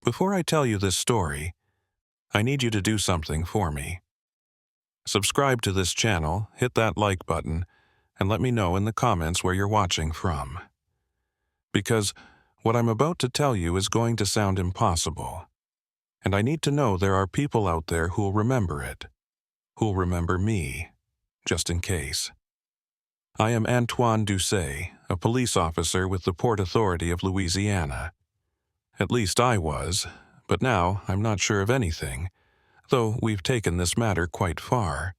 Before I tell you this story, I need you to do something for me. Subscribe to this channel, hit that like button, and let me know in the comments where you're watching from. Because what I'm about to tell you is going to sound impossible, and I need to know there are people out there who'll remember it, who'll remember me, just in case. I am Antoine Doucet, a police officer with the Port Authority of Louisiana. At least I was, but now I'm not sure of anything, though we've taken this matter quite far.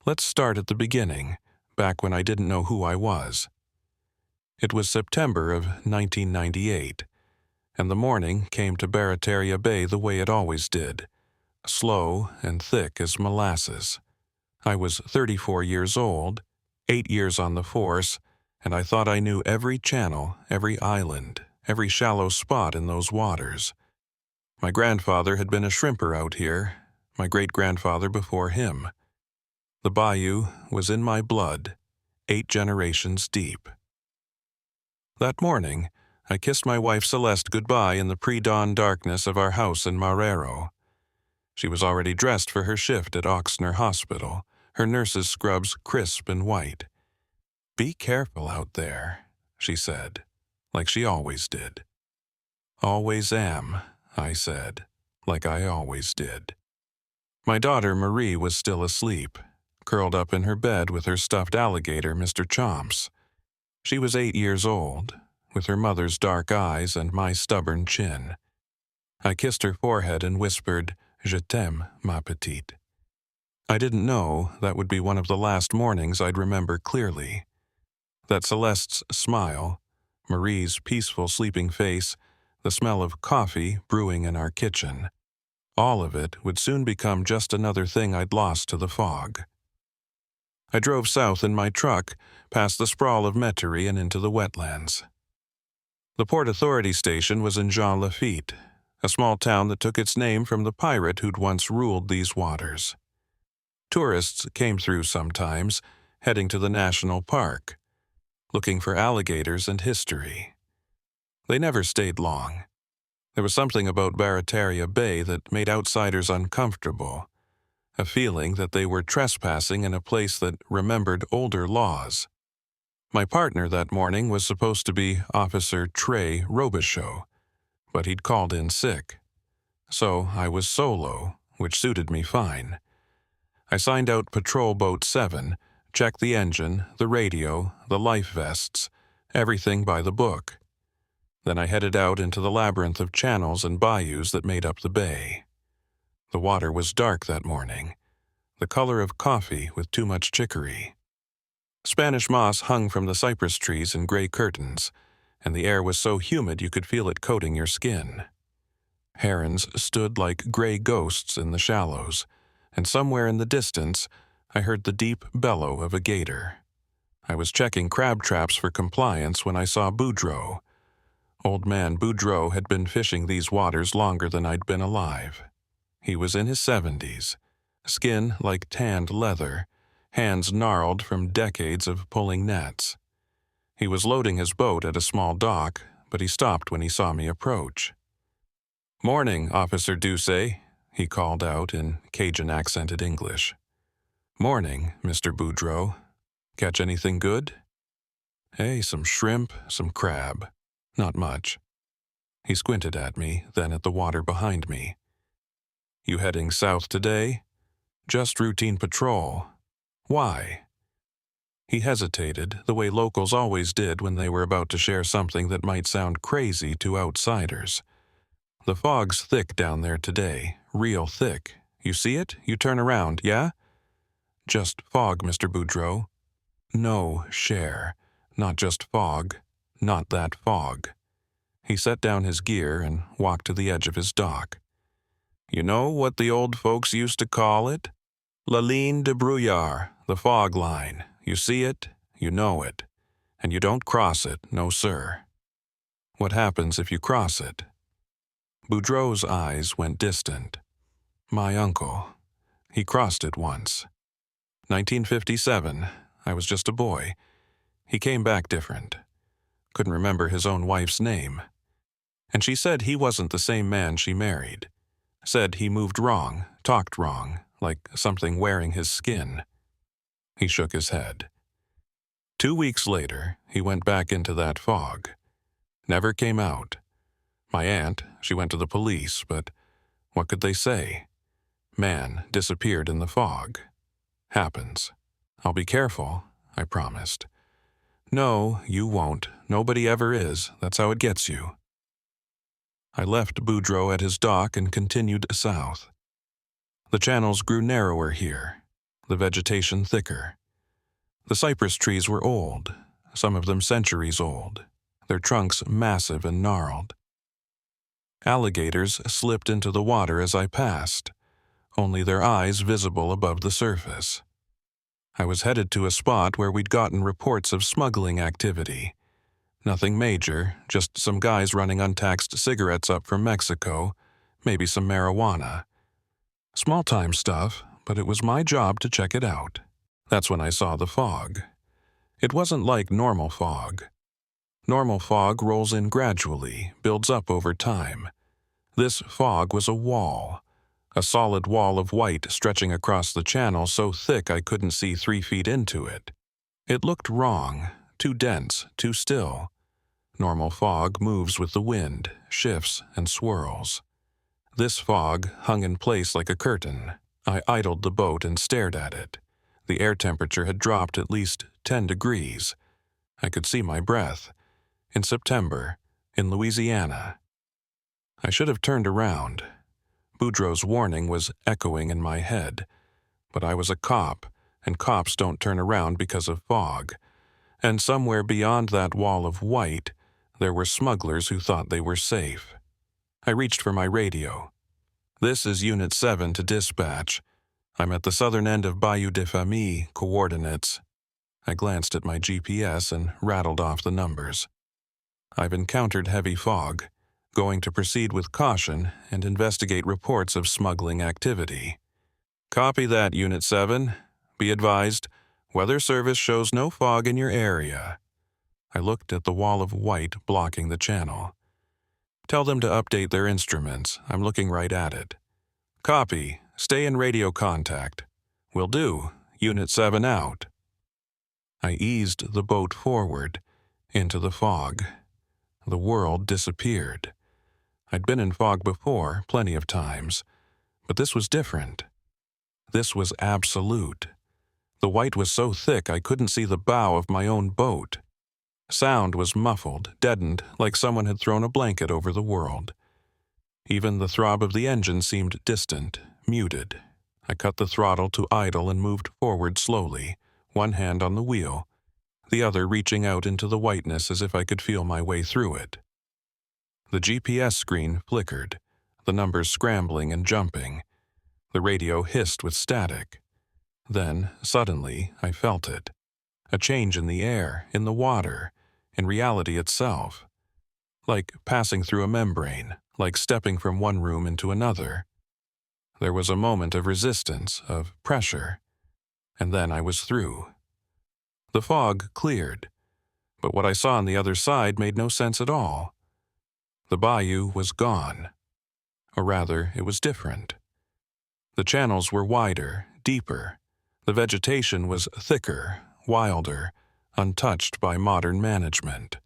Let's start at the beginning, back when I didn't know who I was. It was September of 1998, and the morning came to Barataria Bay the way it always did, slow and thick as molasses. I was 34 years old, 8 years on the force, and I thought I knew every channel, every island, every shallow spot in those waters. My grandfather had been a shrimper out here, my great-grandfather before him. The bayou was in my blood, 8 generations deep. That morning, I kissed my wife Celeste goodbye in the pre-dawn darkness of our house in Marrero. She was already dressed for her shift at Oxner Hospital, her nurse's scrubs crisp and white. "Be careful out there," she said, like she always did. "Always am," I said, like I always did. My daughter Marie was still asleep, curled up in her bed with her stuffed alligator, Mr. Chomps. She was 8 years old, with her mother's dark eyes and my stubborn chin. I kissed her forehead and whispered, "Je t'aime, ma petite." I didn't know that would be one of the last mornings I'd remember clearly. That Celeste's smile, Marie's peaceful sleeping face, the smell of coffee brewing in our kitchen, all of it would soon become just another thing I'd lost to the fog. I drove south in my truck, past the sprawl of Metairie and into the wetlands. The Port Authority station was in Jean Lafitte, a small town that took its name from the pirate who'd once ruled these waters. Tourists came through sometimes, heading to the national park, looking for alligators and history. They never stayed long. There was something about Barataria Bay that made outsiders uncomfortable, a feeling that they were trespassing in a place that remembered older laws. My partner that morning was supposed to be Officer Trey Robichaux, but he'd called in sick. So I was solo, which suited me fine. I signed out Patrol Boat 7, checked the engine, the radio, the life vests, everything by the book. Then I headed out into the labyrinth of channels and bayous that made up the bay. The water was dark that morning, the color of coffee with too much chicory. Spanish moss hung from the cypress trees in gray curtains, and the air was so humid you could feel it coating your skin. Herons stood like gray ghosts in the shallows, and somewhere in the distance, I heard the deep bellow of a gator. I was checking crab traps for compliance when I saw Boudreaux. Old man Boudreaux had been fishing these waters longer than I'd been alive. He was in his 70s, skin like tanned leather, hands gnarled from decades of pulling nets. He was loading his boat at a small dock, but he stopped when he saw me approach. "Morning, Officer Doucet," he called out in Cajun-accented English. "Morning, Mr. Boudreaux. Catch anything good?" "Hey, some shrimp, some crab. Not much." He squinted at me, then at the water behind me. "You heading south today?" "Just routine patrol." "Why?" He hesitated, the way locals always did when they were about to share something that might sound crazy to outsiders. "The fog's thick down there today, real thick. You see it? You turn around, yeah?" "Just fog, Mr. Boudreaux." "No, Cher. Not just fog. Not that fog." He set down his gear and walked to the edge of his dock. "You know what the old folks used to call it? La ligne de brouillard, the fog line. You see it, you know it, and you don't cross it, no sir." "What happens if you cross it?" Boudreaux's eyes went distant. "My uncle. He crossed it once. 1957. I was just a boy. He came back different. Couldn't remember his own wife's name. And she said he wasn't the same man she married. Said he moved wrong, talked wrong, like something wearing his skin. He shook his head. 2 weeks later, he went back into that fog. Never came out. My aunt, she went to the police, but what could they say? Man disappeared in the fog. Happens. I'll be careful, I promised. No, you won't. Nobody ever is. That's how it gets you. I left Boudreaux at his dock and continued south. The channels grew narrower here, the vegetation thicker. The cypress trees were old, some of them centuries old, their trunks massive and gnarled. Alligators slipped into the water as I passed, only their eyes visible above the surface. I was headed to a spot where we'd gotten reports of smuggling activity. Nothing major, just some guys running untaxed cigarettes up from Mexico, maybe some marijuana. Small-time stuff, but it was my job to check it out. That's when I saw the fog. It wasn't like normal fog. Normal fog rolls in gradually, builds up over time. This fog was a wall, a solid wall of white stretching across the channel so thick I couldn't see 3 feet into it. It looked wrong, too dense, too still. Normal fog moves with the wind, shifts and swirls. This fog hung in place like a curtain. I idled the boat and stared at it. The air temperature had dropped at least 10 degrees. I could see my breath. In September, in Louisiana. I should have turned around. Boudreaux's warning was echoing in my head. But I was a cop, and cops don't turn around because of fog. And somewhere beyond that wall of white, there were smugglers who thought they were safe. I reached for my radio. This is Unit 7 to dispatch. I'm at the southern end of Bayou de Famille, coordinates. I glanced at my GPS and rattled off the numbers. I've encountered heavy fog, going to proceed with caution and investigate reports of smuggling activity. Copy that, Unit 7. Be advised, Weather Service shows no fog in your area. I looked at the wall of white blocking the channel. Tell them to update their instruments. I'm looking right at it. Copy. Stay in radio contact. Will do. Unit 7 out. I eased the boat forward, into the fog. The world disappeared. I'd been in fog before, plenty of times, but this was different. This was absolute. The white was so thick I couldn't see the bow of my own boat. Sound was muffled, deadened, like someone had thrown a blanket over the world. Even the throb of the engine seemed distant, muted. I cut the throttle to idle and moved forward slowly, one hand on the wheel, the other reaching out into the whiteness as if I could feel my way through it. The GPS screen flickered, the numbers scrambling and jumping. The radio hissed with static. Then, suddenly, I felt it. A change in the air, in the water, in reality itself. Like passing through a membrane, like stepping from one room into another. There was a moment of resistance, of pressure, and then I was through. The fog cleared, but what I saw on the other side made no sense at all. The bayou was gone, or rather, it was different. The channels were wider, deeper. The vegetation was thicker, wilder, untouched by modern management.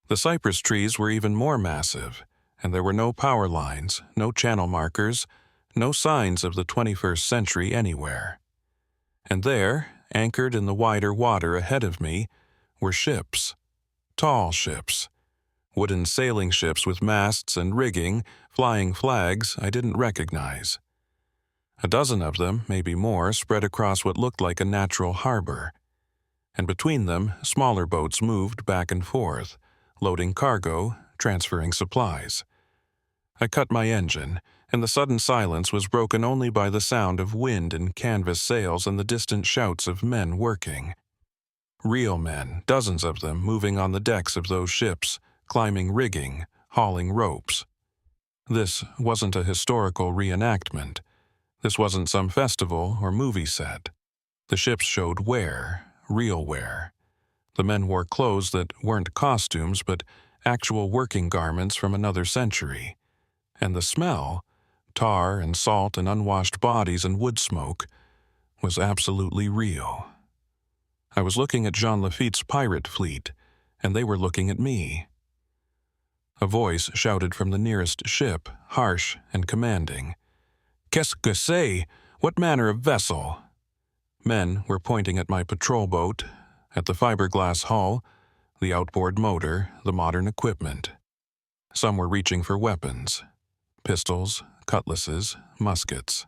The cypress trees were even more massive, and there were no power lines, no channel markers, no signs of the 21st century anywhere. And there, anchored in the wider water ahead of me, were ships. Tall ships. Wooden sailing ships with masts and rigging, flying flags I didn't recognize. A dozen of them, maybe more, spread across what looked like a natural harbor. And between them, smaller boats moved back and forth, loading cargo, transferring supplies. I cut my engine, and the sudden silence was broken only by the sound of wind and canvas sails and the distant shouts of men working. Real men, dozens of them, moving on the decks of those ships, climbing rigging, hauling ropes. This wasn't a historical reenactment. This wasn't some festival or movie set. The ships showed wear, real wear. The men wore clothes that weren't costumes but actual working garments from another century, and the smell, tar and salt and unwashed bodies and wood smoke, was absolutely real. I was looking at Jean Lafitte's pirate fleet, and they were looking at me. A voice shouted from the nearest ship, harsh and commanding. "Qu'est-ce que c'est? What manner of vessel?" Men were pointing at my patrol boat, at the fiberglass hull, the outboard motor, the modern equipment. Some were reaching for weapons. Pistols, cutlasses, muskets.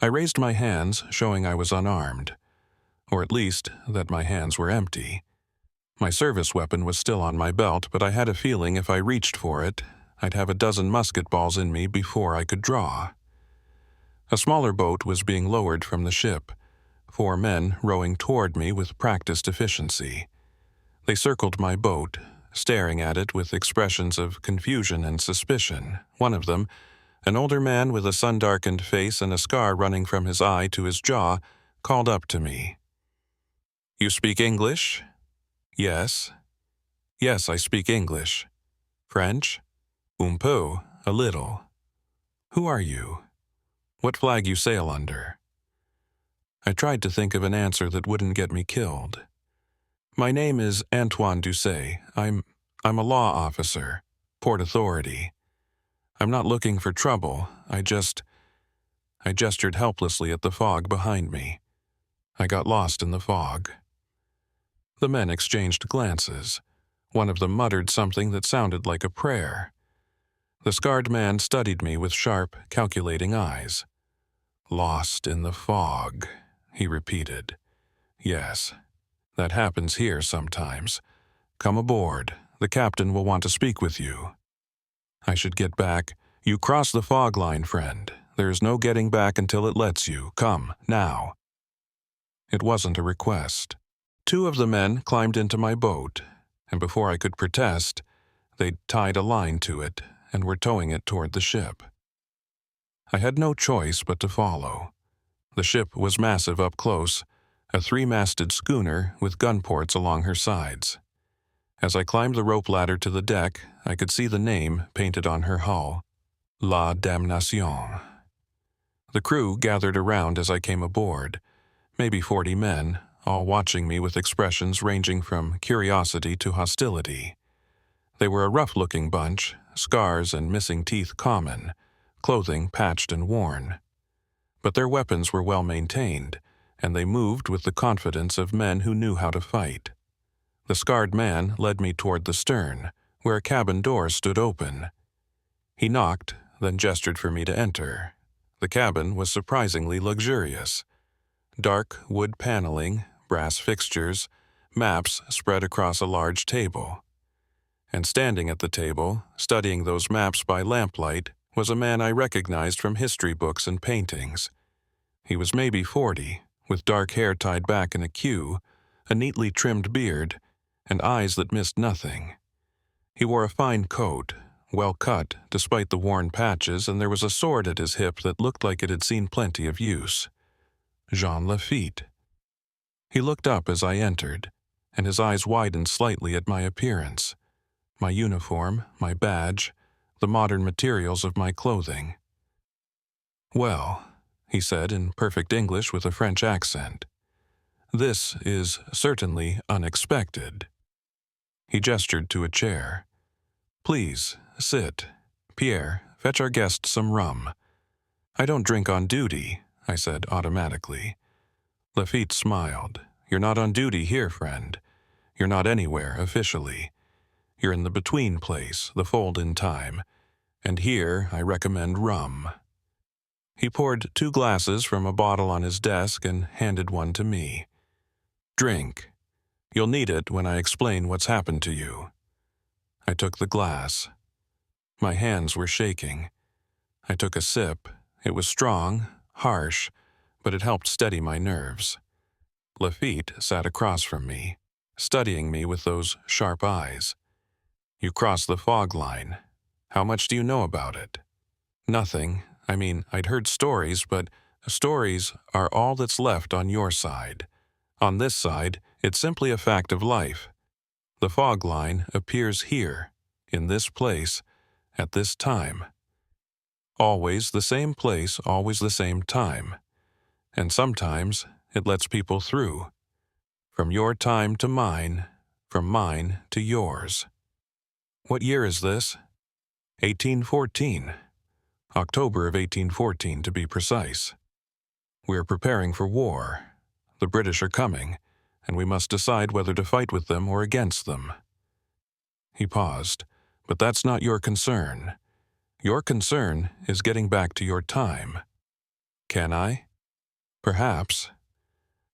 I raised my hands, showing I was unarmed, or at least that my hands were empty. My service weapon was still on my belt, but I had a feeling if I reached for it, I'd have a dozen musket balls in me before I could draw. A smaller boat was being lowered from the ship, 4 men rowing toward me with practiced efficiency. They circled my boat, staring at it with expressions of confusion and suspicion. One of them, an older man with a sun-darkened face and a scar running from his eye to his jaw, called up to me. "You speak English?" "Yes." "Yes, I speak English." "French?" "Un peu, a little." "Who are you? What flag you sail under?" I tried to think of an answer that wouldn't get me killed. "My name is Antoine Doucet. I'm a law officer, Port Authority. I'm not looking for trouble. I gestured helplessly at the fog behind me. I got lost in the fog. The men exchanged glances. One of them muttered something that sounded like a prayer. The scarred man studied me with sharp, calculating eyes. "Lost in the fog," he repeated. "Yes, that happens here sometimes. Come aboard. The captain will want to speak with you." I should get back. "You cross the fog line, friend. There is no getting back until it lets you. Come, now." It wasn't a request. 2 of the men climbed into my boat, and before I could protest, they'd tied a line to it and were towing it toward the ship. I had no choice but to follow. The ship was massive up close, a 3-masted schooner with gun ports along her sides. As I climbed the rope ladder to the deck, I could see the name painted on her hull, La Damnation. The crew gathered around as I came aboard, maybe 40 men, all watching me with expressions ranging from curiosity to hostility. They were a rough-looking bunch, scars and missing teeth common, clothing patched and worn. But their weapons were well maintained, and they moved with the confidence of men who knew how to fight. The scarred man led me toward the stern, where a cabin door stood open. He knocked, then gestured for me to enter. The cabin was surprisingly luxurious. Dark wood paneling, brass fixtures, maps spread across a large table. And standing at the table, studying those maps by lamplight, was a man I recognized from history books and paintings. He was maybe 40, with dark hair tied back in a queue, a neatly trimmed beard, and eyes that missed nothing. He wore a fine coat, well cut despite the worn patches, and there was a sword at his hip that looked like it had seen plenty of use. Jean Lafitte. He looked up as I entered, and his eyes widened slightly at my appearance, my uniform, my badge, the modern materials of my clothing. "Well," he said in perfect English with a French accent, "this is certainly unexpected." He gestured to a chair. "Please, sit. Pierre, fetch our guest some rum." "I don't drink on duty," I said automatically. Lafitte smiled. "You're not on duty here, friend. You're not anywhere officially. You're in the between place, the fold-in time, and here I recommend rum." He poured 2 glasses from a bottle on his desk and handed one to me. "Drink. You'll need it when I explain what's happened to you." I took the glass. My hands were shaking. I took a sip. It was strong, harsh, but it helped steady my nerves. Lafitte sat across from me, studying me with those sharp eyes. "You crossed the fog line. How much do you know about it?" "Nothing. I mean, I'd heard stories, but stories are all that's left on your side. On this side, it's simply a fact of life. The fog line appears here, in this place, at this time. Always the same place, always the same time. And sometimes it lets people through. From your time to mine, from mine to yours. What year is this? 1814. October of 1814, to be precise. We're preparing for war. The British are coming, and we must decide whether to fight with them or against them. He paused, but that's not your concern. Your concern is getting back to your time. Can I? Perhaps.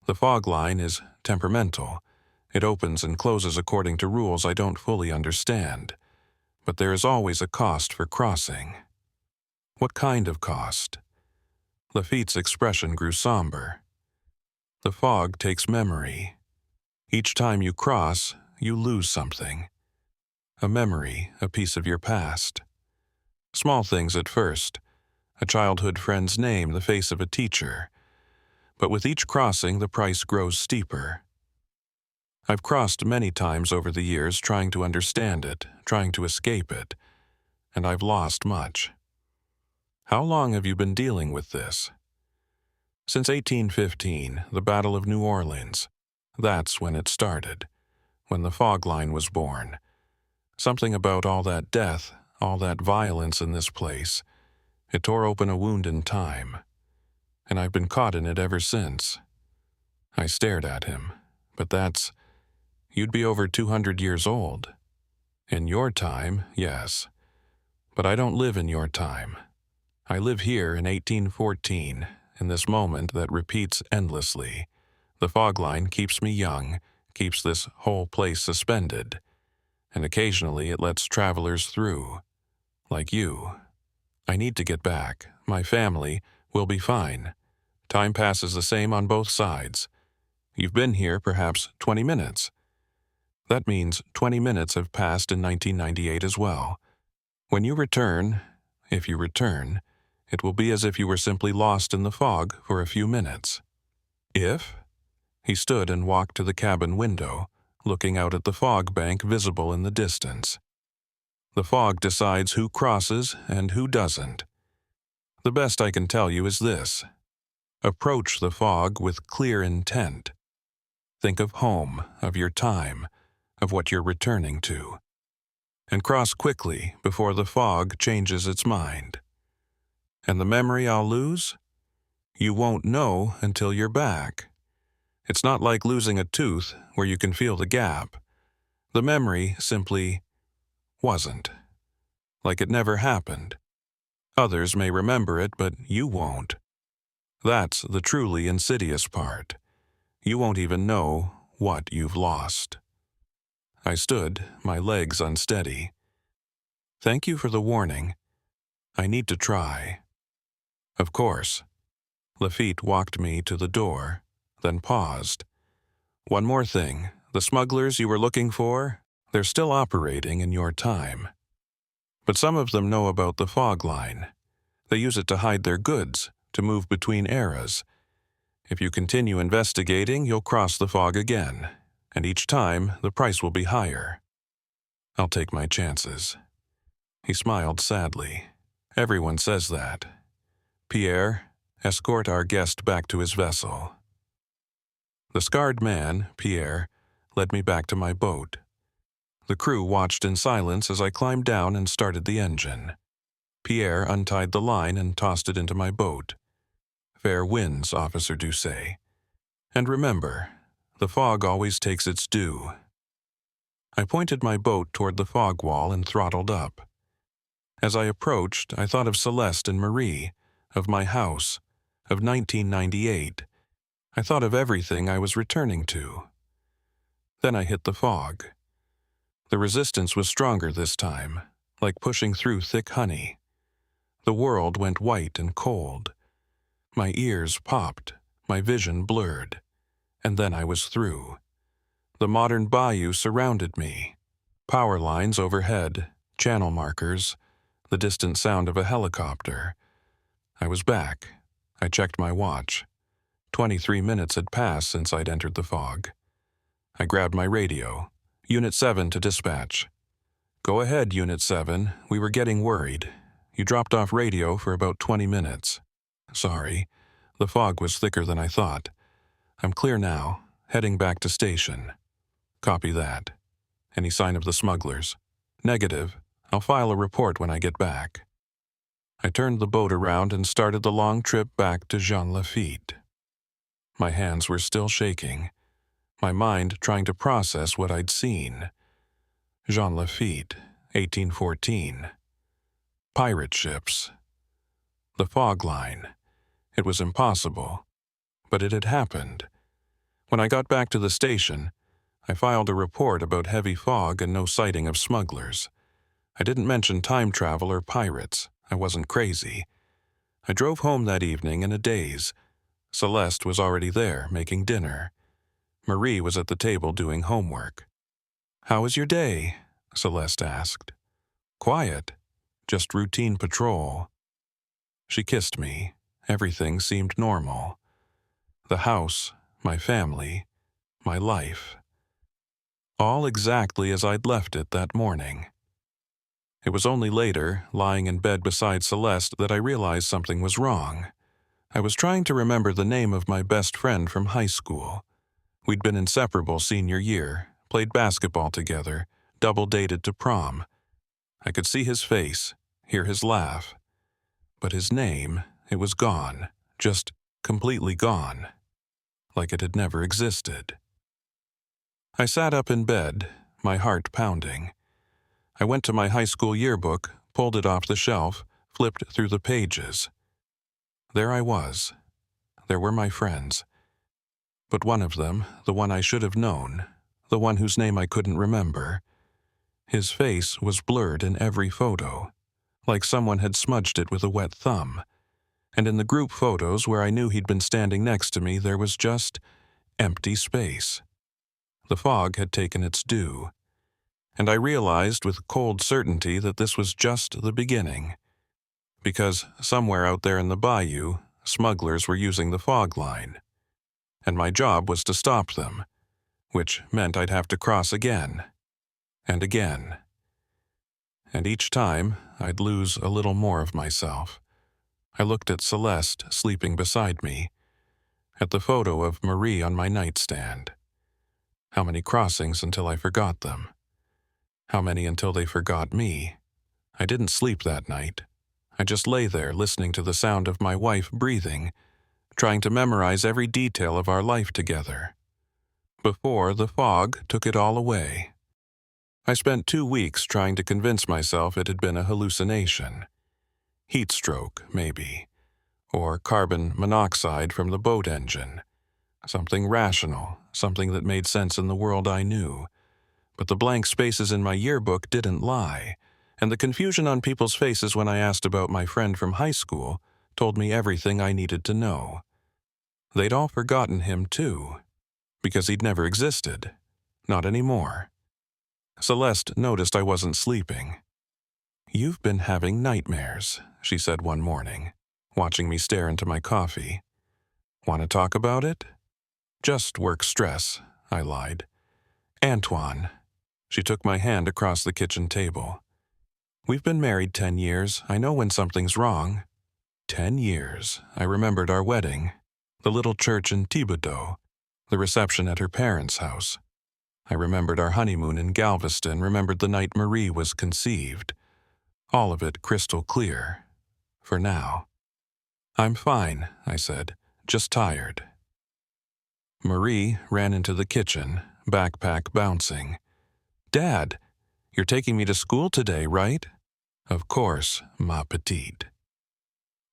The fog line is temperamental. It opens and closes according to rules I don't fully understand. But there is always a cost for crossing. What kind of cost? Lafitte's expression grew somber. The fog takes memory. Each time you cross, you lose something. A memory, a piece of your past. Small things at first. A childhood friend's name, the face of a teacher. But with each crossing, the price grows steeper. I've crossed many times over the years trying to understand it, trying to escape it, and I've lost much. How long have you been dealing with this? Since 1815, the Battle of New Orleans. That's when it started, when the fog line was born. Something about all that death, all that violence in this place. It tore open a wound in time, and I've been caught in it ever since. I stared at him, but that's... You'd be over 200 years old. In your time, yes. But I don't live in your time. I live here in 1814, in this moment that repeats endlessly. The fog line keeps me young, keeps this whole place suspended, and occasionally it lets travelers through, like you. I need to get back. My family will be fine. Time passes the same on both sides. You've been here perhaps 20 minutes. That means 20 minutes have passed in 1998 as well. When you return, if you return, it will be as if you were simply lost in the fog for a few minutes. If? He stood and walked to the cabin window, looking out at the fog bank visible in the distance. The fog decides who crosses and who doesn't. The best I can tell you is this. Approach the fog with clear intent. Think of home, of your time, of what you're returning to. And cross quickly before the fog changes its mind. And the memory I'll lose? You won't know until you're back. It's not like losing a tooth where you can feel the gap. The memory simply wasn't. Like it never happened. Others may remember it, but you won't. That's the truly insidious part. You won't even know what you've lost. I stood, my legs unsteady. Thank you for the warning. I need to try. Of course. Lafitte walked me to the door, then paused. One more thing. The smugglers you were looking for, they're still operating in your time. But some of them know about the fog line. They use it to hide their goods, to move between eras. If you continue investigating, you'll cross the fog again, and each time the price will be higher. I'll take my chances. He smiled sadly. Everyone says that. Pierre, escort our guest back to his vessel. The scarred man, Pierre, led me back to my boat. The crew watched in silence as I climbed down and started the engine. Pierre untied the line and tossed it into my boat. Fair winds, Officer Doucet. And remember, the fog always takes its due. I pointed my boat toward the fog wall and throttled up. As I approached, I thought of Celeste and Marie, of my house, of 1998. I thought of everything I was returning to. Then I hit the fog. The resistance was stronger this time, like pushing through thick honey. The world went white and cold. My ears popped, my vision blurred, and then I was through. The modern bayou surrounded me. Power lines overhead, channel markers, the distant sound of a helicopter. I was back. I checked my watch. 23 minutes had passed since I'd entered the fog. I grabbed my radio. Unit 7 to dispatch. Go ahead, Unit 7. We were getting worried. You dropped off radio for about 20 minutes. Sorry. The fog was thicker than I thought. I'm clear now, heading back to station. Copy that. Any sign of the smugglers? Negative. I'll file a report when I get back. I turned the boat around and started the long trip back to Jean Lafitte. My hands were still shaking, my mind trying to process what I'd seen. Jean Lafitte, 1814. Pirate ships. The fog line. It was impossible, but it had happened. When I got back to the station, I filed a report about heavy fog and no sighting of smugglers. I didn't mention time travel or pirates. I wasn't crazy. I drove home that evening in a daze. Celeste was already there, making dinner. Marie was at the table doing homework. "How was your day?" Celeste asked. "Quiet. Just routine patrol." She kissed me. Everything seemed normal. The house, my family, my life. All exactly as I'd left it that morning. It was only later, lying in bed beside Celeste, that I realized something was wrong. I was trying to remember the name of my best friend from high school. We'd been inseparable senior year, played basketball together, double-dated to prom. I could see his face, hear his laugh. But his name, it was gone, just completely gone, like it had never existed. I sat up in bed, my heart pounding. I went to my high school yearbook, pulled it off the shelf, flipped through the pages. There I was. There were my friends. But one of them, the one I should have known, the one whose name I couldn't remember, his face was blurred in every photo, like someone had smudged it with a wet thumb. And in the group photos where I knew he'd been standing next to me, there was just empty space. The fog had taken its due. And I realized with cold certainty that this was just the beginning. Because somewhere out there in the bayou, smugglers were using the fog line. And my job was to stop them, which meant I'd have to cross again, and again. And each time, I'd lose a little more of myself. I looked at Celeste sleeping beside me, at the photo of Marie on my nightstand. How many crossings until I forgot them? How many until they forgot me? I didn't sleep that night. I just lay there listening to the sound of my wife breathing, trying to memorize every detail of our life together. Before the fog took it all away. I spent 2 weeks trying to convince myself it had been a hallucination. Heat stroke, maybe. Or carbon monoxide from the boat engine. Something rational, something that made sense in the world I knew. But the blank spaces in my yearbook didn't lie, and the confusion on people's faces when I asked about my friend from high school told me everything I needed to know. They'd all forgotten him too, because he'd never existed. Not anymore. Celeste noticed I wasn't sleeping. "You've been having nightmares," she said one morning, watching me stare into my coffee. "Want to talk about it?" "Just work stress," I lied. "Antoine." She took my hand across the kitchen table. "We've been married 10 years. I know when something's wrong." 10 years. I remembered our wedding, the little church in Thibodaux, the reception at her parents' house. I remembered our honeymoon in Galveston, remembered the night Marie was conceived. All of it crystal clear. For now. "I'm fine," I said. "Just tired." Marie ran into the kitchen, backpack bouncing. "Dad, you're taking me to school today, right?" "Of course, ma petite."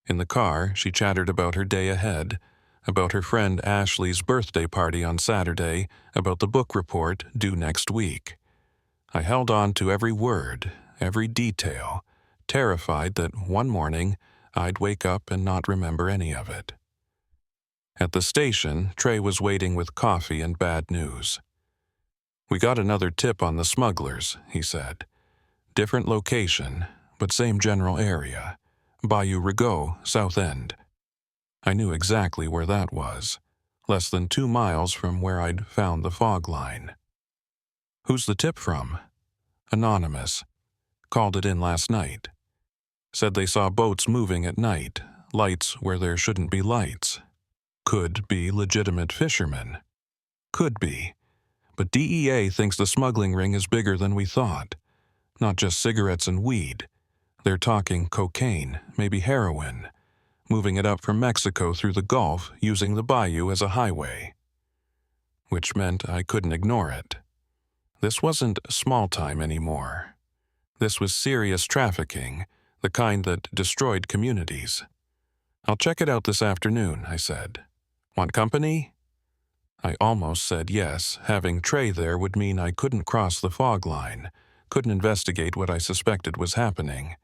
In the car, she chattered about her day ahead, about her friend Ashley's birthday party on Saturday, about the book report due next week. I held on to every word, every detail, terrified that one morning I'd wake up and not remember any of it. At the station, Trey was waiting with coffee and bad news. "We got another tip on the smugglers," he said. "Different location, but same general area. Bayou Rigaud, South End." I knew exactly where that was, less than 2 miles from where I'd found the fog line. Who's the tip from? Anonymous. Called it in last night. Said they saw boats moving at night, lights where there shouldn't be lights. Could be legitimate fishermen. Could be. But DEA thinks the smuggling ring is bigger than we thought. Not just cigarettes and weed. They're talking cocaine, maybe heroin, moving it up from Mexico through the Gulf using the bayou as a highway. Which meant I couldn't ignore it. This wasn't small time anymore. This was serious trafficking, the kind that destroyed communities. I'll check it out this afternoon, I said. Want company? I almost said yes. Having Trey there would mean I couldn't cross the fog line, couldn't investigate what I suspected was happening.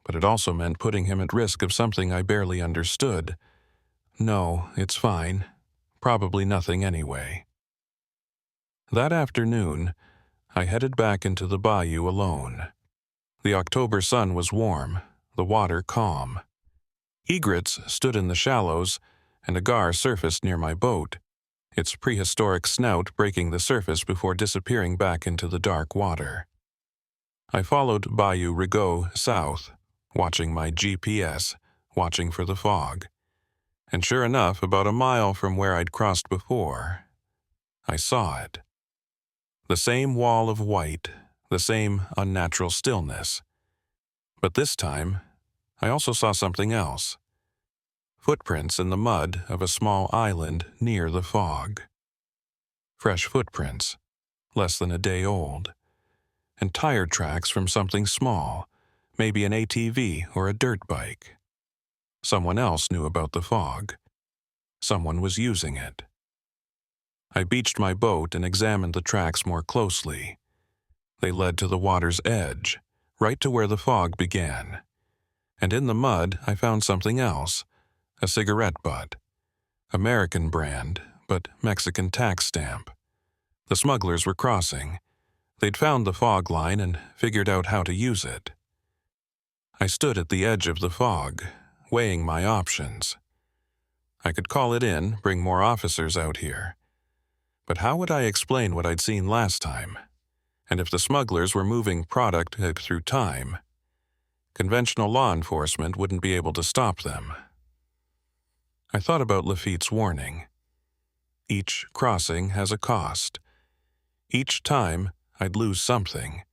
But it also meant putting him at risk of something I barely understood. No, it's fine. Probably nothing anyway. That afternoon, I headed back into the bayou alone. The October sun was warm, the water calm. Egrets stood in the shallows, and a gar surfaced near my boat, its prehistoric snout breaking the surface before disappearing back into the dark water. I followed Bayou Rigaud south, watching my GPS, watching for the fog. And sure enough, about a mile from where I'd crossed before, I saw it. The same wall of white, the same unnatural stillness. But this time, I also saw something else. Footprints in the mud of a small island near the fog. Fresh footprints, less than a day old. And tire tracks from something small, maybe an ATV or a dirt bike. Someone else knew about the fog. Someone was using it. I beached my boat and examined the tracks more closely. They led to the water's edge, right to where the fog began. And in the mud, I found something else, a cigarette butt. American brand, but Mexican tax stamp. The smugglers were crossing. They'd found the fog line and figured out how to use it. I stood at the edge of the fog, weighing my options. I could call it in, bring more officers out here. But how would I explain what I'd seen last time? And if the smugglers were moving product through time, conventional law enforcement wouldn't be able to stop them. I thought about Lafitte's warning. Each crossing has a cost. Each time, I'd lose something.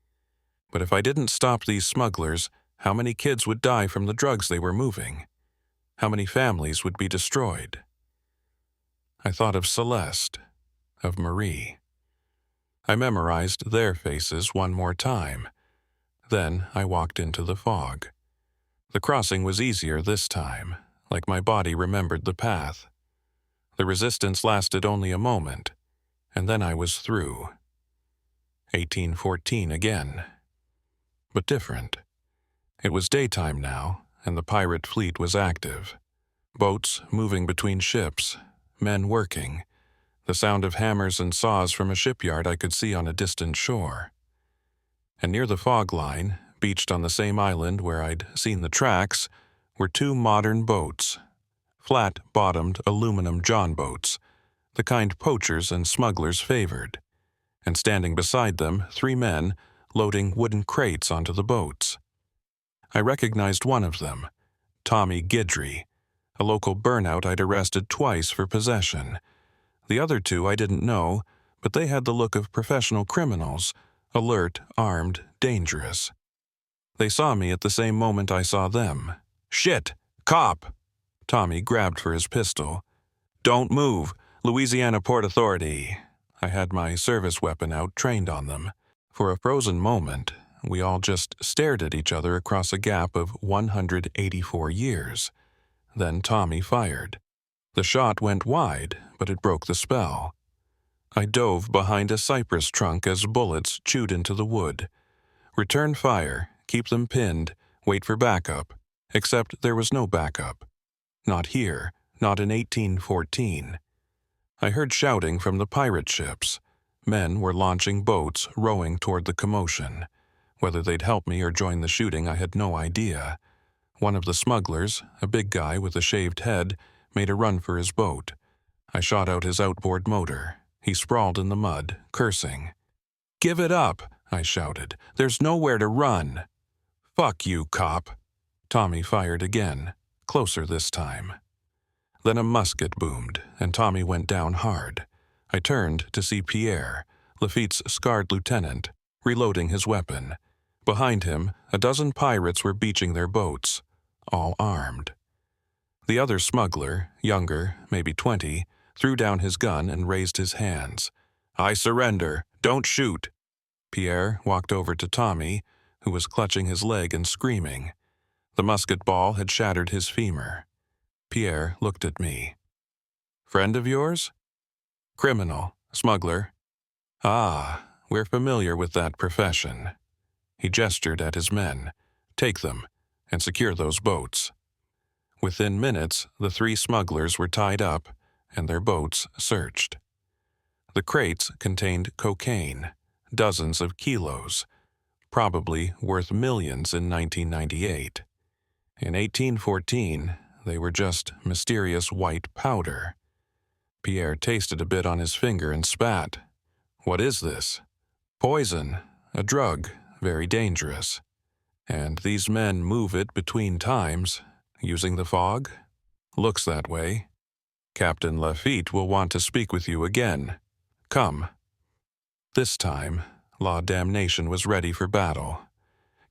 But if I didn't stop these smugglers, how many kids would die from the drugs they were moving? How many families would be destroyed? I thought of Celeste, of Marie. I memorized their faces one more time. Then I walked into the fog. The crossing was easier this time, like my body remembered the path. The resistance lasted only a moment, and then I was through. 1814 again. But different. It was daytime now, and the pirate fleet was active. Boats moving between ships, men working, the sound of hammers and saws from a shipyard I could see on a distant shore. And near the fog line, beached on the same island where I'd seen the tracks, were two modern boats, flat-bottomed aluminum john boats, the kind poachers and smugglers favored. And standing beside them, 3 men loading wooden crates onto the boats. I recognized one of them, Tommy Guidry, a local burnout I'd arrested twice for possession. The other 2 I didn't know, but they had the look of professional criminals, alert, armed, dangerous. They saw me at the same moment I saw them. "Shit! Cop!" Tommy grabbed for his pistol. "Don't move! Louisiana Port Authority!" I had my service weapon out, trained on them. For a frozen moment, we all just stared at each other across a gap of 184 years. Then Tommy fired. The shot went wide, but it broke the spell. I dove behind a cypress trunk as bullets chewed into the wood. Return fire, keep them pinned, wait for backup. Except there was no backup. Not here, not in 1814. I heard shouting from the pirate ships. Men were launching boats, rowing toward the commotion. Whether they'd help me or join the shooting, I had no idea. One of the smugglers, a big guy with a shaved head, made a run for his boat. I shot out his outboard motor. He sprawled in the mud, cursing. "Give it up," I shouted. "There's nowhere to run." "Fuck you, cop." Tommy fired again, closer this time. Then a musket boomed, and Tommy went down hard. I turned to see Pierre, Lafitte's scarred lieutenant, reloading his weapon. Behind him, a dozen pirates were beaching their boats, all armed. The other smuggler, younger, maybe 20, threw down his gun and raised his hands. "I surrender. Don't shoot." Pierre walked over to Tommy, who was clutching his leg and screaming. The musket ball had shattered his femur. Pierre looked at me. "Friend of yours?" "Criminal, smuggler." "Ah, we're familiar with that profession." He gestured at his men. "Take them, and secure those boats." Within minutes, the 3 smugglers were tied up, and their boats searched. The crates contained cocaine, dozens of kilos, probably worth millions in 1998. In 1814, they were just mysterious white powder. Pierre tasted a bit on his finger and spat. "What is this?" "Poison, a drug, very dangerous. And these men move it between times, using the fog?" "Looks that way. Captain Lafitte will want to speak with you again. Come." This time, Law Damnation was ready for battle.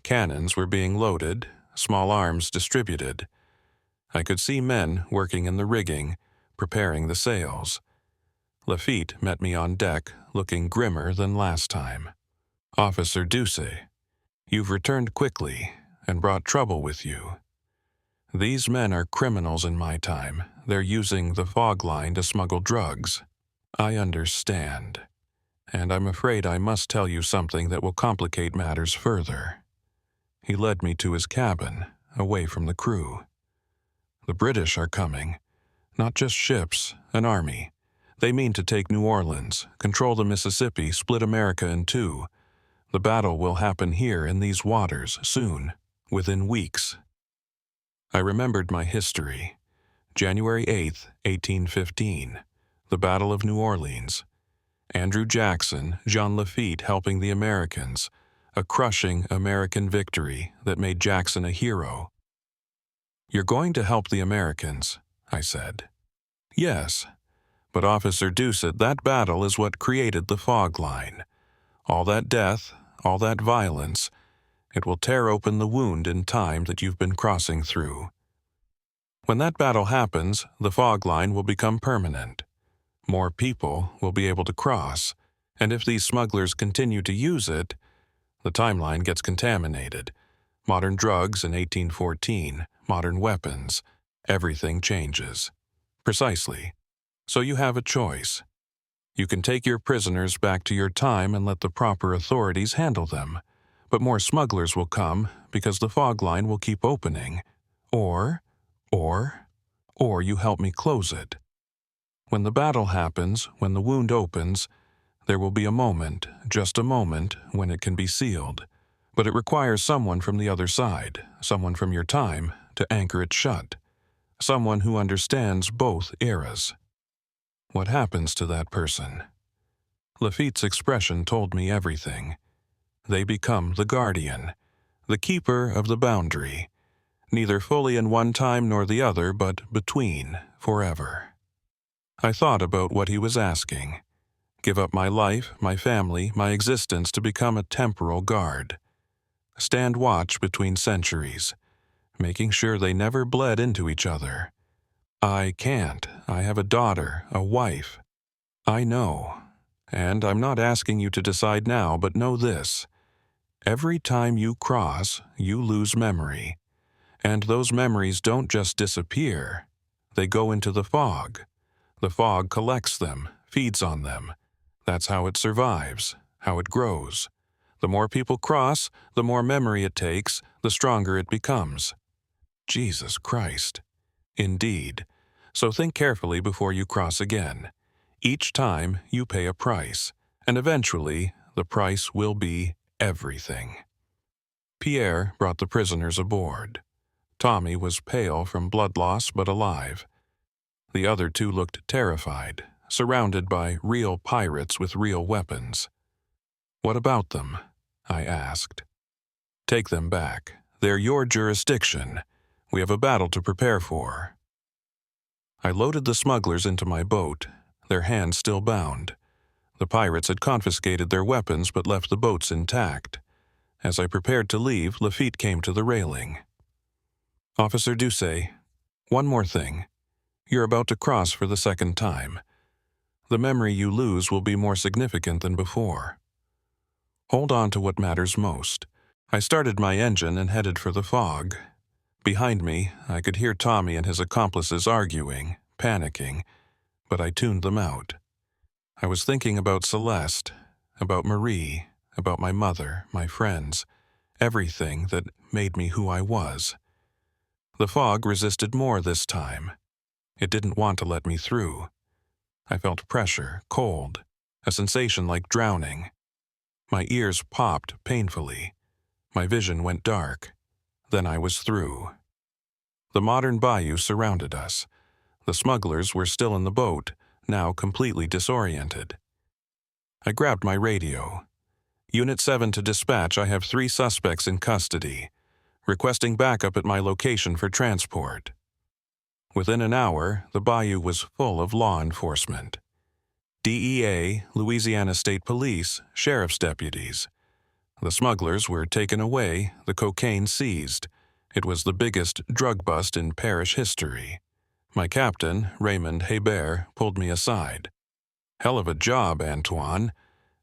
Cannons were being loaded, small arms distributed. I could see men working in the rigging, preparing the sails. Lafitte met me on deck, looking grimmer than last time. "Officer Douce, you've returned quickly and brought trouble with you. These men are criminals in my time. They're using the fog line to smuggle drugs. I understand. And I'm afraid I must tell you something that will complicate matters further." He led me to his cabin, away from the crew. "The British are coming. Not just ships, an army. They mean to take New Orleans, control the Mississippi, split America in 2. The battle will happen here in these waters soon, within weeks." I remembered my history. January 8th, 1815, the Battle of New Orleans. Andrew Jackson, Jean Lafitte helping the Americans, a crushing American victory that made Jackson a hero. "You're going to help the Americans," I said. "Yes, but Officer Doucet, that battle is what created the fog line. All that death, all that violence, it will tear open the wound in time that you've been crossing through. When that battle happens, the fog line will become permanent. More people will be able to cross, and if these smugglers continue to use it, the timeline gets contaminated. Modern drugs in 1814, modern weapons, everything changes." "Precisely. So you have a choice. You can take your prisoners back to your time and let the proper authorities handle them, but more smugglers will come because the fog line will keep opening. Or you help me close it. When the battle happens, when the wound opens, there will be a moment, just a moment, when it can be sealed. But it requires someone from the other side, someone from your time, to anchor it shut. Someone who understands both eras." "What happens to that person?" Lafitte's expression told me everything. "They become the guardian, the keeper of the boundary, neither fully in one time nor the other, but between, forever." I thought about what he was asking. Give up my life, my family, my existence to become a temporal guard. Stand watch between centuries, making sure they never bled into each other. I can't. I have a daughter, a wife. I know. And I'm not asking you to decide now, but know this. Every time you cross, you lose memory. And those memories don't just disappear. They go into the fog. The fog collects them, feeds on them. That's how it survives, how it grows. The more people cross, the more memory it takes, the stronger it becomes. Jesus Christ. Indeed. So think carefully before you cross again. Each time you pay a price, and eventually the price will be everything. Pierre brought the prisoners aboard. Tommy was pale from blood loss but alive. The other 2 looked terrified, surrounded by real pirates with real weapons. "What about them?" I asked. "Take them back. They're your jurisdiction. We have a battle to prepare for." I loaded the smugglers into my boat, their hands still bound. The pirates had confiscated their weapons but left the boats intact. As I prepared to leave, Lafitte came to the railing. "Officer Doucet, one more thing. You're about to cross for the second time. The memory you lose will be more significant than before. Hold on to what matters most." I started my engine and headed for the fog. Behind me, I could hear Tommy and his accomplices arguing, panicking, but I tuned them out. I was thinking about Celeste, about Marie, about my mother, my friends, everything that made me who I was. The fog resisted more this time. It didn't want to let me through. I felt pressure, cold, a sensation like drowning. My ears popped painfully. My vision went dark. Then I was through. The modern bayou surrounded us. The smugglers were still in the boat, now completely disoriented. I grabbed my radio. "Unit 7 to dispatch, I have 3 suspects in custody. Requesting backup at my location for transport." Within an hour, the bayou was full of law enforcement. DEA, Louisiana State Police, sheriff's deputies. The smugglers were taken away, the cocaine seized. It was the biggest drug bust in parish history. My captain, Raymond Hebert, pulled me aside. "Hell of a job, Antoine.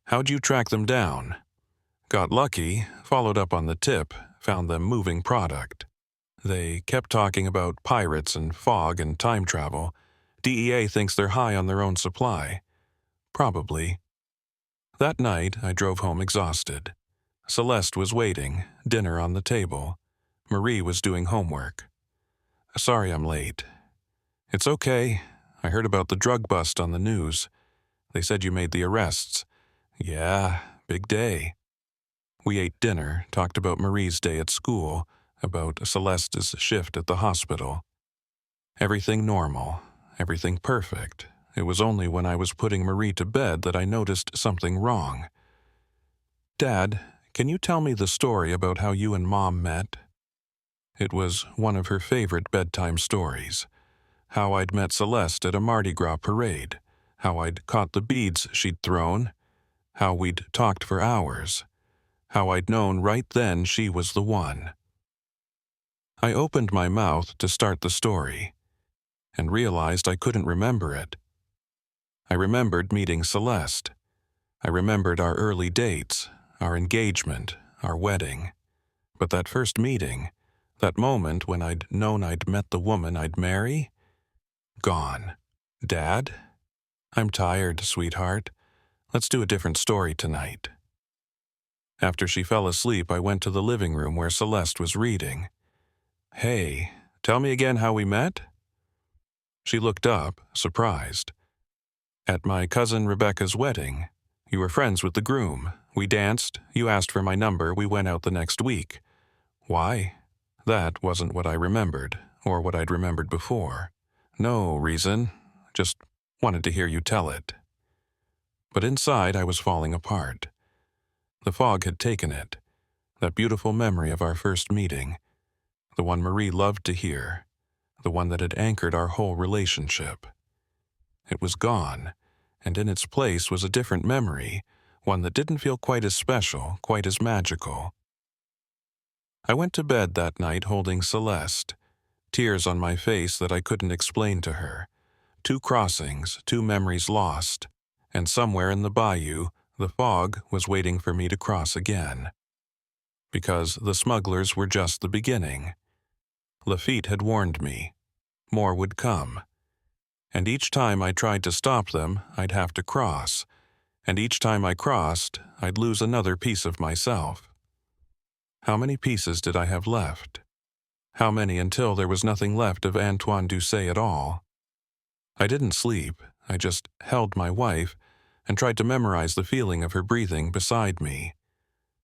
How'd you track them down?" "Got lucky, followed up on the tip, found them moving product. They kept talking about pirates and fog and time travel. DEA thinks they're high on their own supply." "Probably." That night, I drove home exhausted. Celeste was waiting, dinner on the table. Marie was doing homework. "Sorry I'm late." "It's okay. I heard about the drug bust on the news. They said you made the arrests." "Yeah, big day." We ate dinner, talked about Marie's day at school, about Celeste's shift at the hospital. Everything normal, everything perfect. It was only when I was putting Marie to bed that I noticed something wrong. "Dad, can you tell me the story about how you and Mom met?" It was one of her favorite bedtime stories. How I'd met Celeste at a Mardi Gras parade, how I'd caught the beads she'd thrown, how we'd talked for hours, how I'd known right then she was the one. I opened my mouth to start the story, and realized I couldn't remember it. I remembered meeting Celeste. I remembered our early dates, our engagement, our wedding. But that first meeting, that moment when I'd known I'd met the woman I'd marry, gone. "Dad? I'm tired, sweetheart. Let's do a different story tonight." After she fell asleep, I went to the living room where Celeste was reading. "Hey, tell me again how we met?" She looked up, surprised. "At my cousin Rebecca's wedding. You were friends with the groom. We danced, you asked for my number, we went out the next week." "Why?" That wasn't what I remembered, or what I'd remembered before. "No reason, just wanted to hear you tell it." But inside I was falling apart. The fog had taken it, that beautiful memory of our first meeting, the one Marie loved to hear, the one that had anchored our whole relationship. It was gone, and in its place was a different memory, one that didn't feel quite as special, quite as magical. I went to bed that night holding Celeste, tears on my face that I couldn't explain to her. 2 crossings, 2 memories lost, and somewhere in the bayou, the fog was waiting for me to cross again. Because the smugglers were just the beginning. Lafitte had warned me. More would come. And each time I tried to stop them, I'd have to cross. And each time I crossed, I'd lose another piece of myself. How many pieces did I have left? How many until there was nothing left of Antoine Doucet at all? I didn't sleep. I just held my wife and tried to memorize the feeling of her breathing beside me,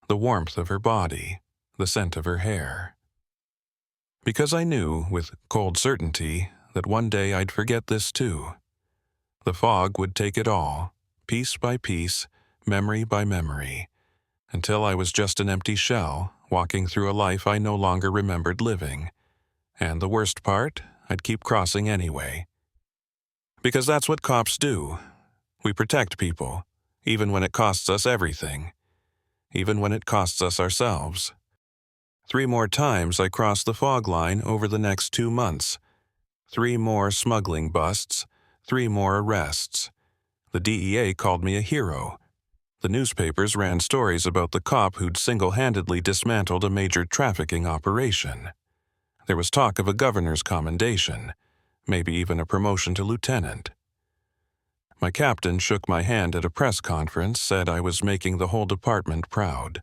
the warmth of her body, the scent of her hair. Because I knew, with cold certainty, that one day I'd forget this too. The fog would take it all, piece by piece, memory by memory, until I was just an empty shell, walking through a life I no longer remembered living. And the worst part, I'd keep crossing anyway. Because that's what cops do. We protect people, even when it costs us everything. Even when it costs us ourselves. 3 more times I crossed the fog line over the next 2 months. 3 more smuggling busts, 3 more arrests. The DEA called me a hero. The newspapers ran stories about the cop who'd single-handedly dismantled a major trafficking operation. There was talk of a governor's commendation, maybe even a promotion to lieutenant. My captain shook my hand at a press conference, said I was making the whole department proud.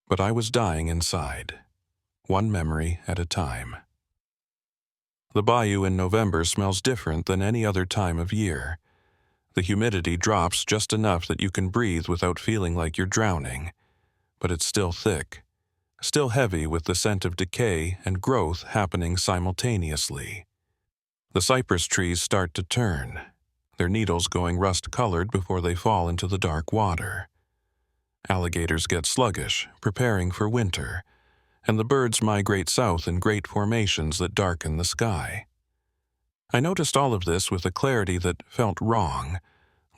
But I was dying inside, one memory at a time. The bayou in November smells different than any other time of year. The humidity drops just enough that you can breathe without feeling like you're drowning, but it's still thick, still heavy with the scent of decay and growth happening simultaneously. The cypress trees start to turn, their needles going rust-colored before they fall into the dark water. Alligators get sluggish, preparing for winter, and the birds migrate south in great formations that darken the sky. I noticed all of this with a clarity that felt wrong,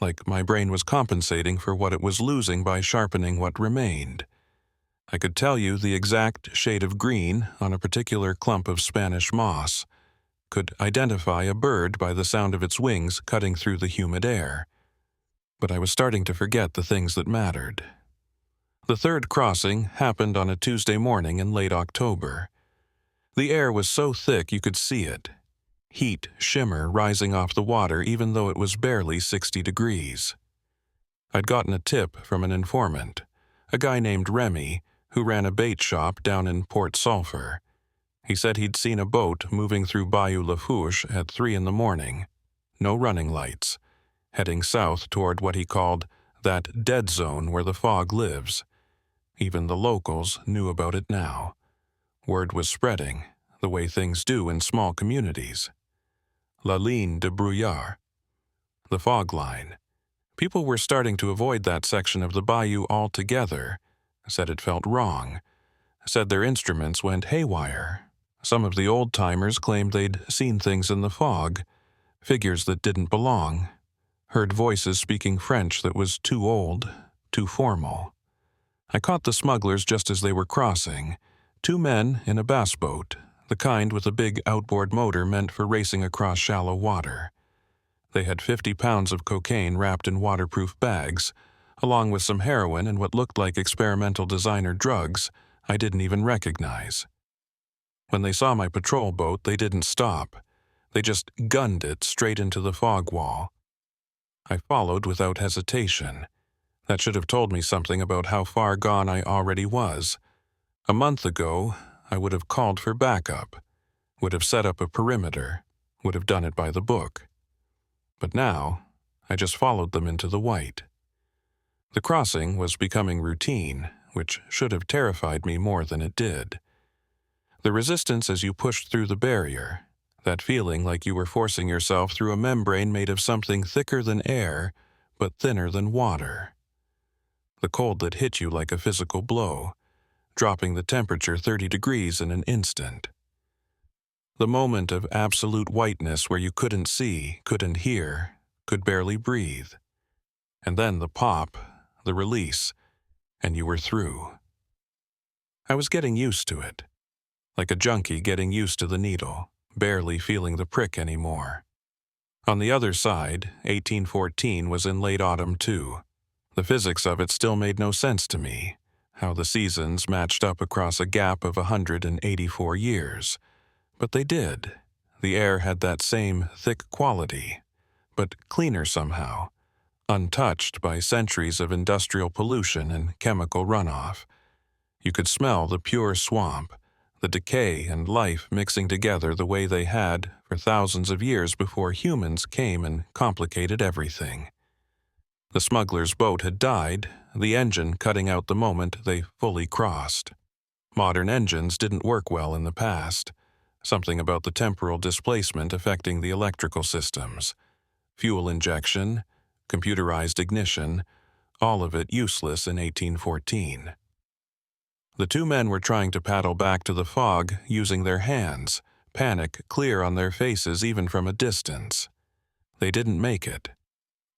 like my brain was compensating for what it was losing by sharpening what remained. I could tell you the exact shade of green on a particular clump of Spanish moss, could identify a bird by the sound of its wings cutting through the humid air. But I was starting to forget the things that mattered. The third crossing happened on a Tuesday morning in late October. The air was so thick you could see it. Heat shimmer rising off the water even though it was barely 60 degrees. I'd gotten a tip from an informant, a guy named Remy, who ran a bait shop down in Port Sulphur. He said he'd seen a boat moving through Bayou Lafourche at 3 in the morning, no running lights, heading south toward what he called that dead zone where the fog lives. Even the locals knew about it now. Word was spreading, the way things do in small communities. La ligne de brouillard. The fog line. People were starting to avoid that section of the bayou altogether, said it felt wrong, said their instruments went haywire. Some of the old-timers claimed they'd seen things in the fog, figures that didn't belong, heard voices speaking French that was too old, too formal. I caught the smugglers just as they were crossing, 2 men in a bass boat, the kind with a big outboard motor meant for racing across shallow water. They had 50 pounds of cocaine wrapped in waterproof bags, along with some heroin and what looked like experimental designer drugs I didn't even recognize. When they saw my patrol boat, they didn't stop. They just gunned it straight into the fog wall. I followed without hesitation. That should have told me something about how far gone I already was. A month ago, I would have called for backup, would have set up a perimeter, would have done it by the book. But now, I just followed them into the white. The crossing was becoming routine, which should have terrified me more than it did. The resistance as you pushed through the barrier, that feeling like you were forcing yourself through a membrane made of something thicker than air, but thinner than water. The cold that hit you like a physical blow, dropping the temperature 30 degrees in an instant. The moment of absolute whiteness where you couldn't see, couldn't hear, could barely breathe. And then the pop, the release, and you were through. I was getting used to it, like a junkie getting used to the needle, barely feeling the prick anymore. On the other side, 1814 was in late autumn too. The physics of it still made no sense to me, how the seasons matched up across a gap of 184 years. But they did. The air had that same thick quality, but cleaner somehow, untouched by centuries of industrial pollution and chemical runoff. You could smell the pure swamp, the decay and life mixing together the way they had for thousands of years before humans came and complicated everything. The smuggler's boat had died, the engine cutting out the moment they fully crossed. Modern engines didn't work well in the past. Something about the temporal displacement affecting the electrical systems. Fuel injection, computerized ignition, all of it useless in 1814. The two men were trying to paddle back to the fog using their hands, panic clear on their faces even from a distance. They didn't make it.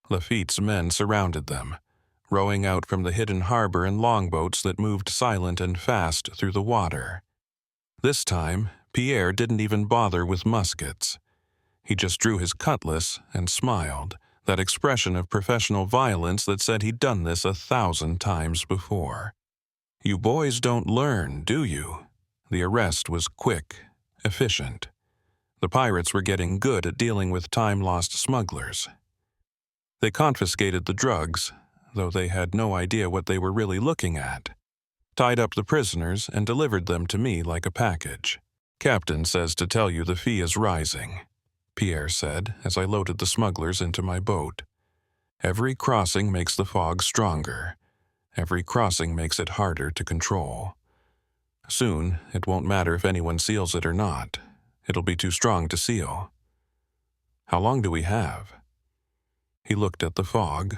Lafitte's men surrounded them, rowing out from the hidden harbor in longboats that moved silent and fast through the water. This time, Pierre didn't even bother with muskets. He just drew his cutlass and smiled, that expression of professional violence that said he'd done this 1,000 times before. You boys don't learn, do you? The arrest was quick, efficient. The pirates were getting good at dealing with time-lost smugglers. They confiscated the drugs, though they had no idea what they were really looking at, tied up the prisoners and delivered them to me like a package. "Captain says to tell you the fee is rising," Pierre said as I loaded the smugglers into my boat. "Every crossing makes the fog stronger. Every crossing makes it harder to control. Soon, it won't matter if anyone seals it or not. It'll be too strong to seal. How long do we have?" He looked at the fog,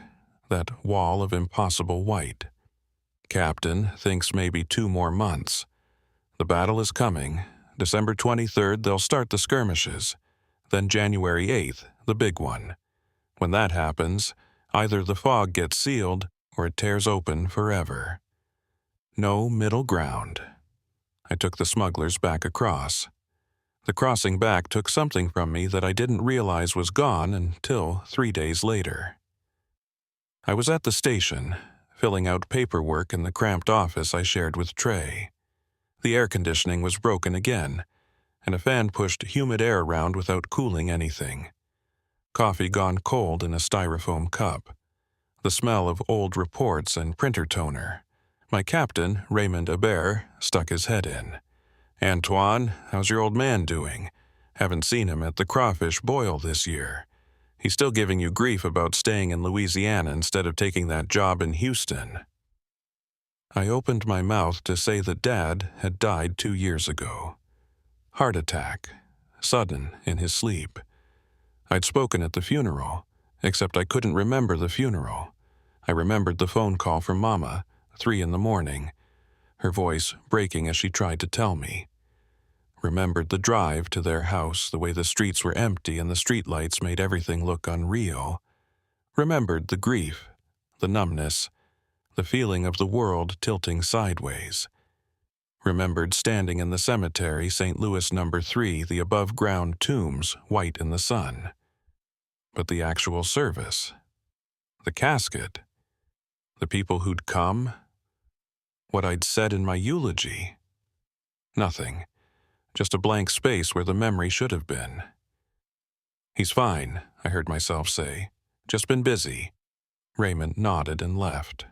that wall of impossible white. "Captain thinks maybe 2 more months. The battle is coming. December 23rd, they'll start the skirmishes. Then January 8th, the big one. When that happens, either the fog gets sealed or it tears open forever. No middle ground." I took the smugglers back across. The crossing back took something from me that I didn't realize was gone until 3 days later. I was at the station, filling out paperwork in the cramped office I shared with Trey. The air conditioning was broken again, and a fan pushed humid air around without cooling anything. Coffee gone cold in a styrofoam cup. The smell of old reports and printer toner. My captain, Raymond Hebert, stuck his head in. "Antoine, how's your old man doing? Haven't seen him at the crawfish boil this year. He's still giving you grief about staying in Louisiana instead of taking that job in Houston." I opened my mouth to say that Dad had died 2 years ago. Heart attack, sudden in his sleep. I'd spoken at the funeral, except I couldn't remember the funeral. I remembered the phone call from Mama, 3 in the morning, her voice breaking as she tried to tell me. Remembered the drive to their house, the way the streets were empty and the streetlights made everything look unreal. Remembered the grief, the numbness, the feeling of the world tilting sideways. Remembered standing in the cemetery, St. Louis No. 3, the above-ground tombs white in the sun. But the actual service, the casket, the people who'd come, what I'd said in my eulogy. Nothing. Just a blank space where the memory should have been. "He's fine," I heard myself say. "Just been busy." Raymond nodded and left.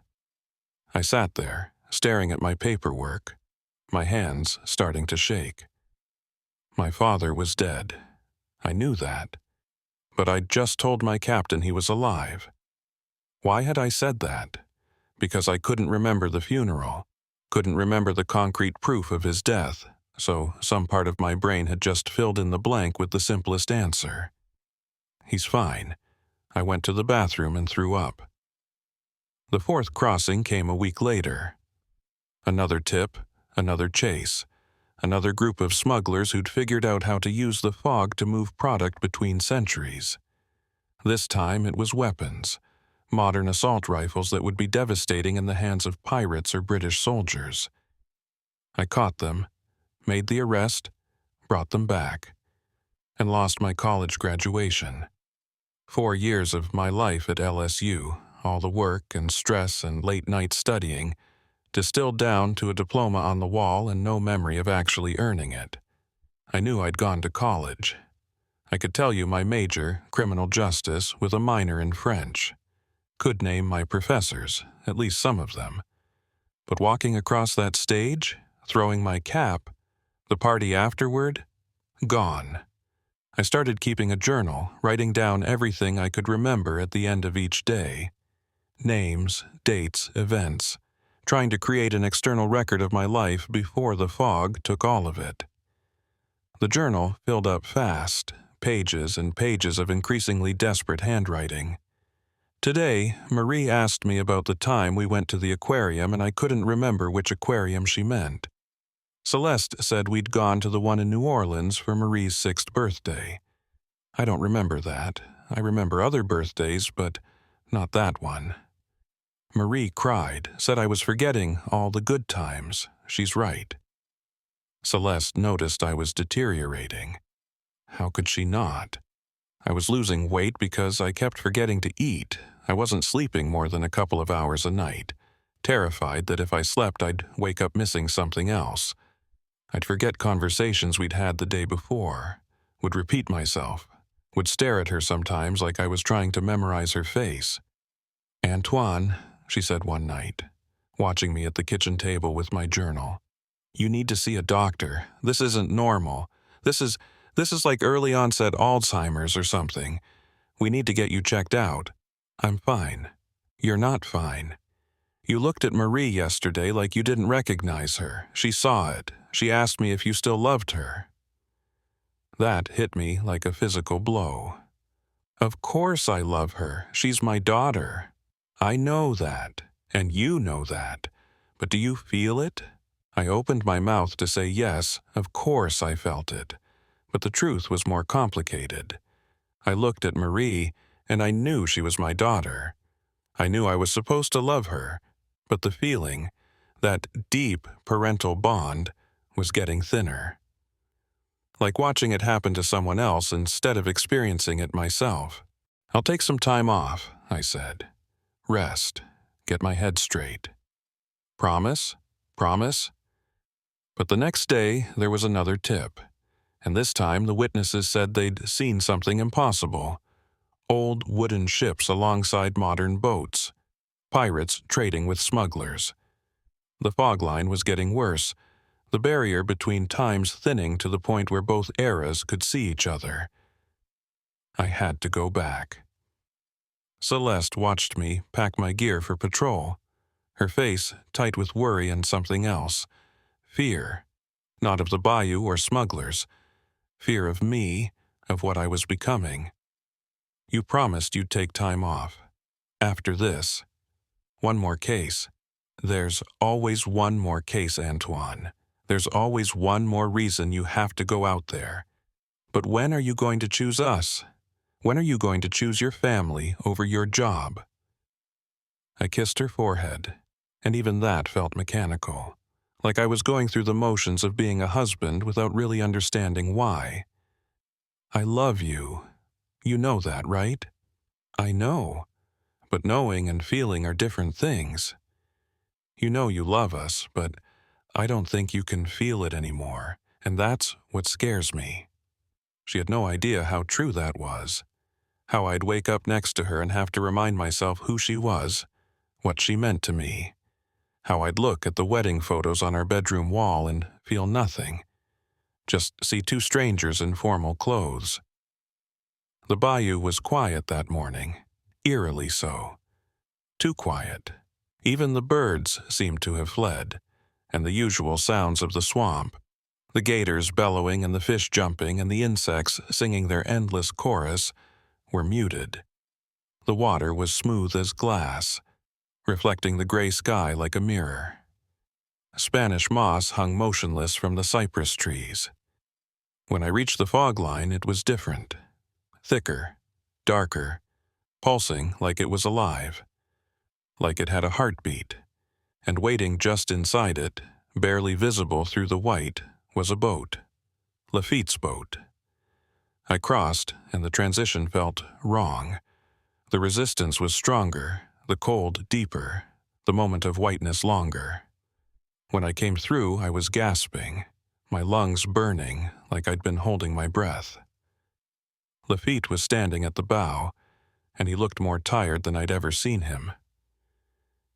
I sat there, staring at my paperwork, my hands starting to shake. My father was dead. I knew that. But I'd just told my captain he was alive. Why had I said that? Because I couldn't remember the funeral, couldn't remember the concrete proof of his death, so some part of my brain had just filled in the blank with the simplest answer. "He's fine." I went to the bathroom and threw up. The 4th crossing came a week later. Another tip, another chase, another group of smugglers who'd figured out how to use the fog to move product between centuries. This time it was weapons, modern assault rifles that would be devastating in the hands of pirates or British soldiers. I caught them, made the arrest, brought them back, and lost my college graduation. 4 years of my life at LSU, all the work and stress and late-night studying, distilled down to a diploma on the wall and no memory of actually earning it. I knew I'd gone to college. I could tell you my major, criminal justice, with a minor in French. Could name my professors, at least some of them. But walking across that stage, throwing my cap, the party afterward, gone. I started keeping a journal, writing down everything I could remember at the end of each day. Names, dates, events, trying to create an external record of my life before the fog took all of it. The journal filled up fast, pages and pages of increasingly desperate handwriting. Today, Marie asked me about the time we went to the aquarium and I couldn't remember which aquarium she meant. Celeste said we'd gone to the one in New Orleans for Marie's 6th birthday. I don't remember that. I remember other birthdays, but not that one. Marie cried, said I was forgetting all the good times. She's right. Celeste noticed I was deteriorating. How could she not? I was losing weight because I kept forgetting to eat. I wasn't sleeping more than a couple of hours a night, terrified that if I slept I'd wake up missing something else. I'd forget conversations we'd had the day before, would repeat myself, would stare at her sometimes like I was trying to memorize her face. "Antoine," she said one night, watching me at the kitchen table with my journal, "you need to see a doctor. This isn't normal. This is like early onset Alzheimer's or something. We need to get you checked out." "I'm fine." "You're not fine. You looked at Marie yesterday like you didn't recognize her. She saw it. She asked me if you still loved her." That hit me like a physical blow. Of course I love her. She's my daughter. I know that, and you know that. But do you feel it? I opened my mouth to say yes, of course I felt it. But the truth was more complicated. I looked at Marie, and I knew she was my daughter. I knew I was supposed to love her, but the feeling, that deep parental bond, was getting thinner. Like watching it happen to someone else instead of experiencing it myself. "I'll take some time off," I said. "Rest. Get my head straight." "Promise? Promise?" But the next day there was another tip, and this time the witnesses said they'd seen something impossible. Old wooden ships alongside modern boats. Pirates trading with smugglers. The fog line was getting worse, the barrier between times thinning to the point where both eras could see each other. I had to go back. Celeste watched me pack my gear for patrol, her face tight with worry and something else. Fear, not of the bayou or smugglers. Fear of me, of what I was becoming. "You promised you'd take time off. After this. One more case. There's always one more case, Antoine. There's always one more reason you have to go out there. But when are you going to choose us? When are you going to choose your family over your job?" I kissed her forehead, and even that felt mechanical, like I was going through the motions of being a husband without really understanding why. "I love you. You know that, right?" "I know. But knowing and feeling are different things. You know you love us, but I don't think you can feel it anymore, and that's what scares me." She had no idea how true that was. How I'd wake up next to her and have to remind myself who she was, what she meant to me. How I'd look at the wedding photos on our bedroom wall and feel nothing. Just see two strangers in formal clothes. The bayou was quiet that morning, eerily so. Too quiet. Even the birds seemed to have fled, and the usual sounds of the swamp, the gators bellowing and the fish jumping and the insects singing their endless chorus, were muted. The water was smooth as glass, reflecting the gray sky like a mirror. Spanish moss hung motionless from the cypress trees. When I reached the fog line, it was different. Thicker, darker, pulsing like it was alive. Like it had a heartbeat, and waiting just inside it, barely visible through the white, was a boat. Lafitte's boat. I crossed, and the transition felt wrong. The resistance was stronger, the cold deeper, the moment of whiteness longer. When I came through, I was gasping, my lungs burning like I'd been holding my breath. Lafitte was standing at the bow, and he looked more tired than I'd ever seen him.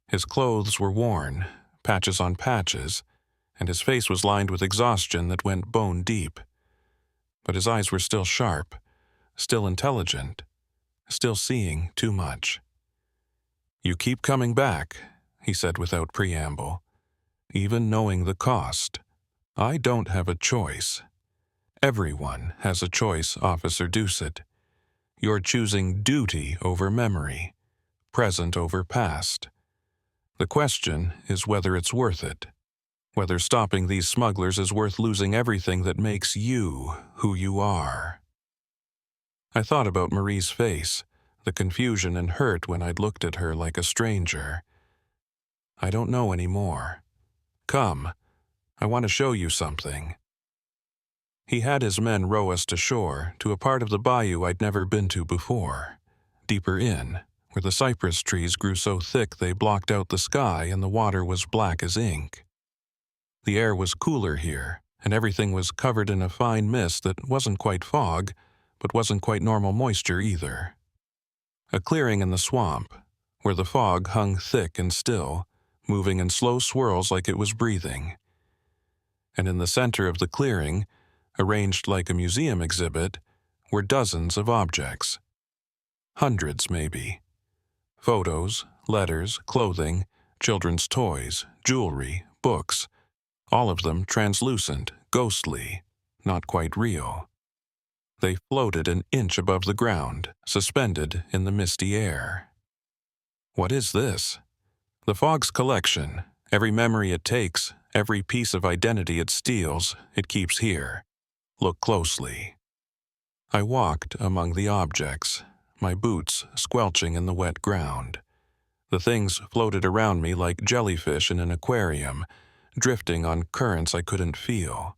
His clothes were worn, patches on patches, and his face was lined with exhaustion that went bone deep. But his eyes were still sharp, still intelligent, still seeing too much. "You keep coming back," he said without preamble, "even knowing the cost. I don't have a choice. Everyone has a choice, Officer Doucet. You're choosing duty over memory, present over past. The question is whether it's worth it. Whether stopping these smugglers is worth losing everything that makes you who you are. I thought about Marie's face, the confusion and hurt when I'd looked at her like a stranger. I don't know anymore. Come, I want to show you something. He had his men row us to shore, to a part of the bayou I'd never been to before, deeper in, where the cypress trees grew so thick they blocked out the sky and the water was black as ink. The air was cooler here, and everything was covered in a fine mist that wasn't quite fog, but wasn't quite normal moisture either. A clearing in the swamp, where the fog hung thick and still, moving in slow swirls like it was breathing. And in the center of the clearing, arranged like a museum exhibit, were dozens of objects. Hundreds, maybe. Photos, letters, clothing, children's toys, jewelry, books, all of them translucent, ghostly, not quite real. They floated an inch above the ground, suspended in the misty air. What is this? The fog's collection, every memory it takes, every piece of identity it steals, it keeps here. Look closely. I walked among the objects, my boots squelching in the wet ground. The things floated around me like jellyfish in an aquarium, drifting on currents I couldn't feel.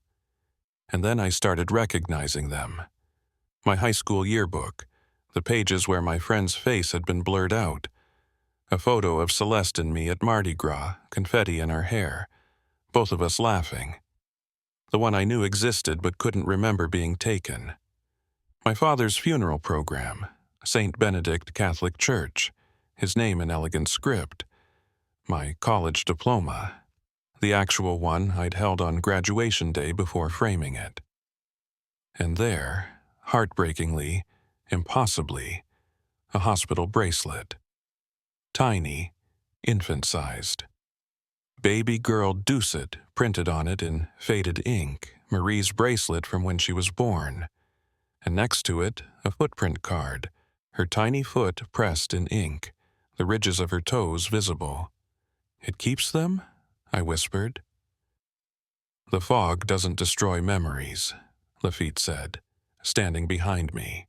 And then I started recognizing them. My high school yearbook, the pages where my friend's face had been blurred out, a photo of Celeste and me at Mardi Gras, confetti in our hair, both of us laughing. The one I knew existed but couldn't remember being taken. My father's funeral program, St. Benedict Catholic Church, his name in elegant script, my college diploma, the actual one I'd held on graduation day before framing it. And there, heartbreakingly, impossibly, a hospital bracelet. Tiny, infant-sized. Baby girl Doucet printed on it in faded ink, Marie's bracelet from when she was born. And next to it, a footprint card, her tiny foot pressed in ink, the ridges of her toes visible. It keeps them? I whispered. The fog doesn't destroy memories, Lafitte said, standing behind me.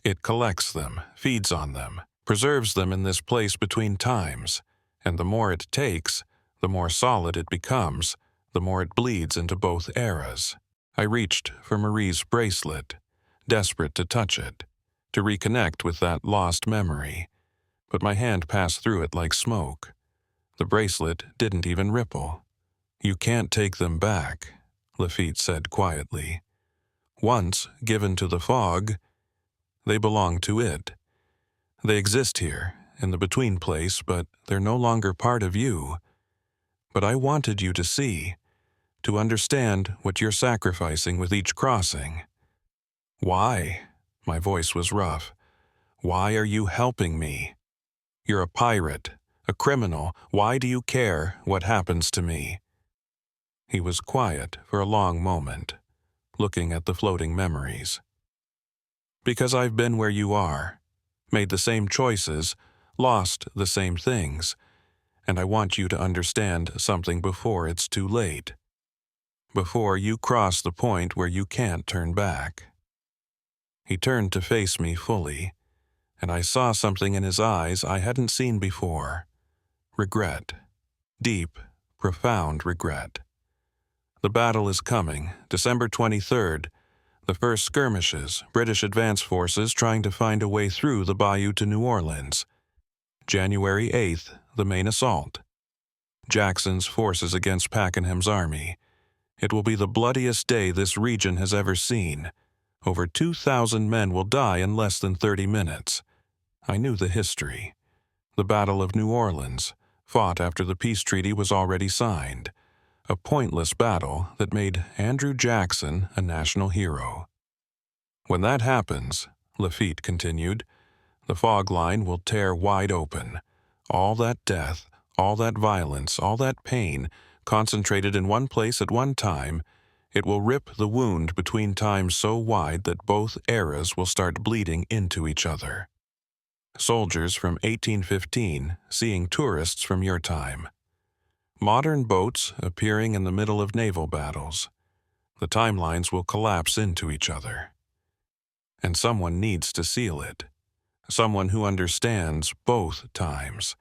It collects them, feeds on them, preserves them in this place between times, and the more it takes, the more solid it becomes, the more it bleeds into both eras. I reached for Marie's bracelet, desperate to touch it, to reconnect with that lost memory, but my hand passed through it like smoke. The bracelet didn't even ripple. You can't take them back, Lafitte said quietly. Once given to the fog, they belong to it. They exist here, in the between place, but they're no longer part of you. But I wanted you to see, to understand what you're sacrificing with each crossing. Why? My voice was rough. Why are you helping me? You're a pirate, a criminal. Why do you care what happens to me? He was quiet for a long moment, looking at the floating memories. Because I've been where you are, made the same choices, lost the same things, and I want you to understand something before it's too late. Before you cross the point where you can't turn back. He turned to face me fully, and I saw something in his eyes I hadn't seen before. Regret. Deep, profound regret. The battle is coming, December 23rd. The first skirmishes, British advance forces trying to find a way through the bayou to New Orleans. January 8th, the main assault. Jackson's forces against Pakenham's army. It will be the bloodiest day this region has ever seen. Over 2,000 men will die in less than 30 minutes. I knew the history. The Battle of New Orleans, fought after the peace treaty was already signed. A pointless battle that made Andrew Jackson a national hero. When that happens, Lafitte continued, the fog line will tear wide open. All that death, all that violence, all that pain, concentrated in one place at one time, it will rip the wound between times so wide that both eras will start bleeding into each other. Soldiers from 1815 seeing tourists from your time. Modern boats appearing in the middle of naval battles. The timelines will collapse into each other. And someone needs to seal it. Someone who understands both times.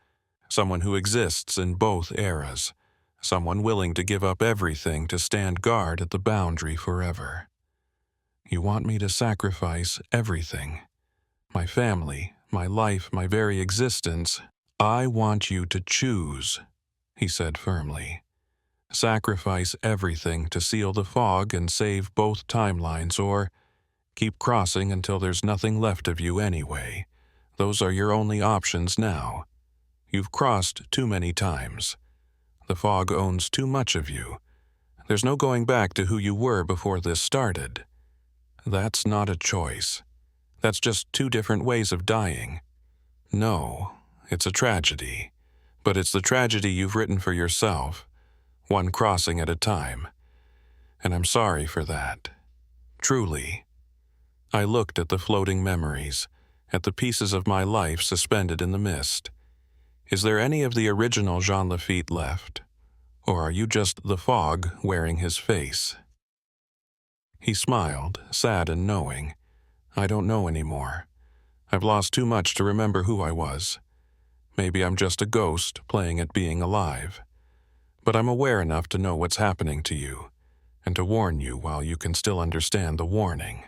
Someone who exists in both eras. Someone willing to give up everything to stand guard at the boundary forever. You want me to sacrifice everything. My family, my life, my very existence. I want you to choose, he said firmly. Sacrifice everything to seal the fog and save both timelines, or keep crossing until there's nothing left of you anyway. Those are your only options now. You've crossed too many times. The fog owns too much of you. There's no going back to who you were before this started. That's not a choice. That's just two different ways of dying. No, it's a tragedy. But it's the tragedy you've written for yourself, one crossing at a time. And I'm sorry for that. Truly. I looked at the floating memories, at the pieces of my life suspended in the mist. Is there any of the original Jean Lafitte left? Or are you just the fog wearing his face? He smiled, sad and knowing. I don't know anymore. I've lost too much to remember who I was. Maybe I'm just a ghost playing at being alive. But I'm aware enough to know what's happening to you, and to warn you while you can still understand the warning.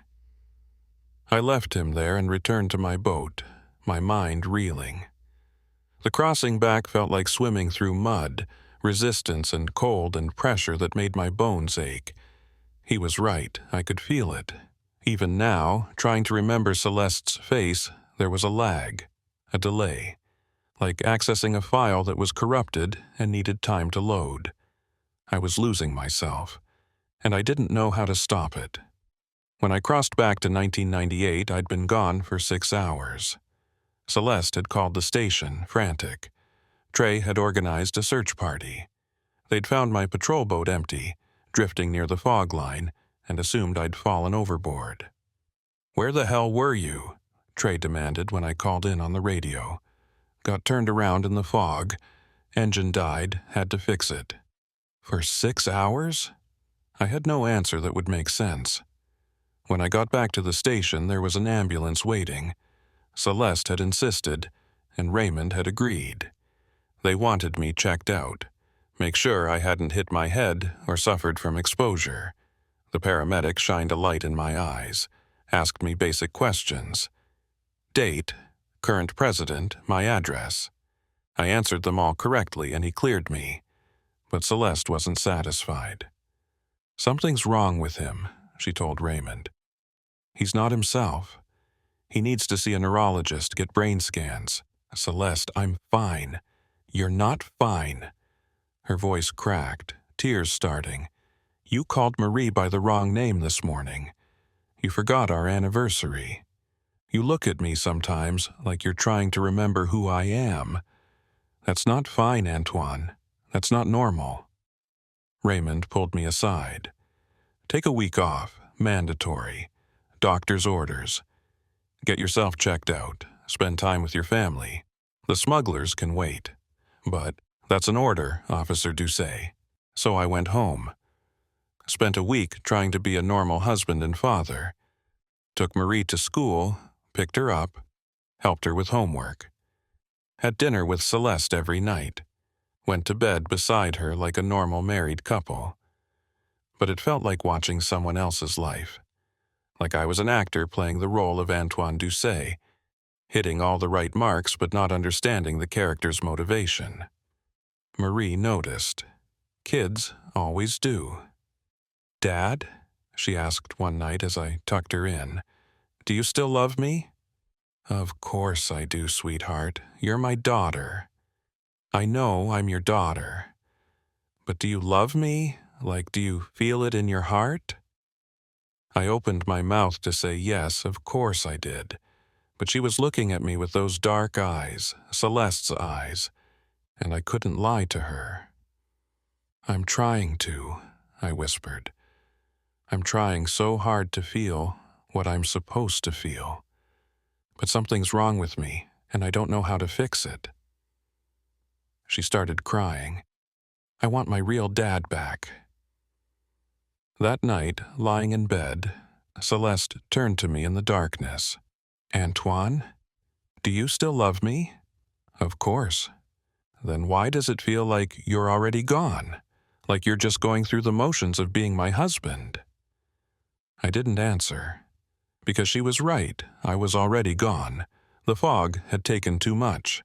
I left him there and returned to my boat, my mind reeling. The crossing back felt like swimming through mud, resistance and cold and pressure that made my bones ache. He was right, I could feel it. Even now, trying to remember Celeste's face, there was a lag, a delay, like accessing a file that was corrupted and needed time to load. I was losing myself, and I didn't know how to stop it. When I crossed back to 1998, I'd been gone for 6 hours. Celeste had called the station, frantic. Trey had organized a search party. They'd found my patrol boat empty, drifting near the fog line, and assumed I'd fallen overboard. "Where the hell were you?" Trey demanded when I called in on the radio. Got turned around in the fog. Engine died, had to fix it. For 6 hours? I had no answer that would make sense. When I got back to the station, there was an ambulance waiting. Celeste had insisted, and Raymond had agreed. They wanted me checked out. Make sure I hadn't hit my head or suffered from exposure. The paramedic shined a light in my eyes, asked me basic questions. Date, current president, my address. I answered them all correctly and he cleared me. But Celeste wasn't satisfied. "Something's wrong with him," she told Raymond. "He's not himself. He needs to see a neurologist, get brain scans." "Celeste, I'm fine." "You're not fine." Her voice cracked, tears starting. "You called Marie by the wrong name this morning. You forgot our anniversary. You look at me sometimes like you're trying to remember who I am. That's not fine, Antoine. That's not normal." Raymond pulled me aside. "Take a week off, mandatory. Doctor's orders. Get yourself checked out. Spend time with your family. The smugglers can wait. But that's an order, Officer Doucet." So I went home. Spent a week trying to be a normal husband and father. Took Marie to school, picked her up, helped her with homework. Had dinner with Celeste every night. Went to bed beside her like a normal married couple. But it felt like watching someone else's life. Like I was an actor playing the role of Antoine Doucet, hitting all the right marks but not understanding the character's motivation. Marie noticed. Kids always do. "Dad?" she asked one night as I tucked her in. "Do you still love me?" "Of course I do, sweetheart. You're my daughter." "I know I'm your daughter. But do you love me? Like, do you feel it in your heart?" I opened my mouth to say yes, of course I did. But she was looking at me with those dark eyes, Celeste's eyes, and I couldn't lie to her. "I'm trying to," I whispered. "I'm trying so hard to feel what I'm supposed to feel. But something's wrong with me, and I don't know how to fix it." She started crying. "I want my real dad back." That night, lying in bed, Celeste turned to me in the darkness. "Antoine, do you still love me?" "Of course." "Then why does it feel like you're already gone? Like you're just going through the motions of being my husband?" I didn't answer. Because she was right, I was already gone. The fog had taken too much.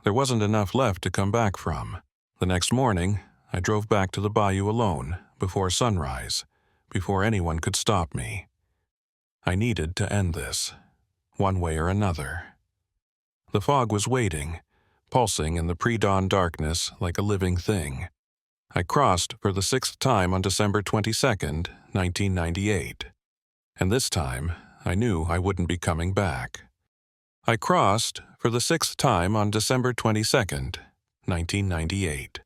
There wasn't enough left to come back from. The next morning, I drove back to the bayou alone, before sunrise, before anyone could stop me. I needed to end this, one way or another. The fog was waiting, pulsing in the pre-dawn darkness like a living thing. I crossed for the 6th time on December 22nd, 1998. And this time, I knew I wouldn't be coming back. I crossed for the 6th time on December 22nd, 1998.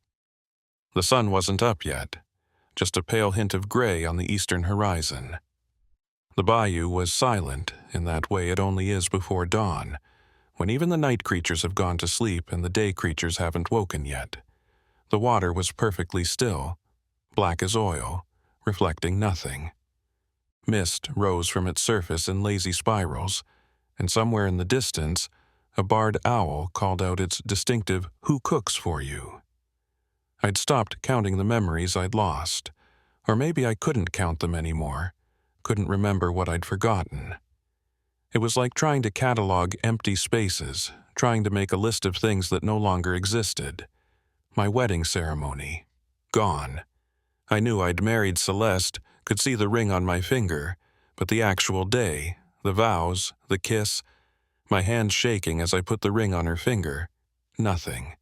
The sun wasn't up yet, just a pale hint of gray on the eastern horizon. The bayou was silent in that way it only is before dawn, when even the night creatures have gone to sleep and the day creatures haven't woken yet. The water was perfectly still, black as oil, reflecting nothing. Mist rose from its surface in lazy spirals, and somewhere in the distance, a barred owl called out its distinctive "Who cooks for you?" I'd stopped counting the memories I'd lost, or maybe I couldn't count them anymore, couldn't remember what I'd forgotten. It was like trying to catalog empty spaces, trying to make a list of things that no longer existed. My wedding ceremony. Gone. I knew I'd married Celeste, could see the ring on my finger, but the actual day, the vows, the kiss, my hand shaking as I put the ring on her finger, nothing.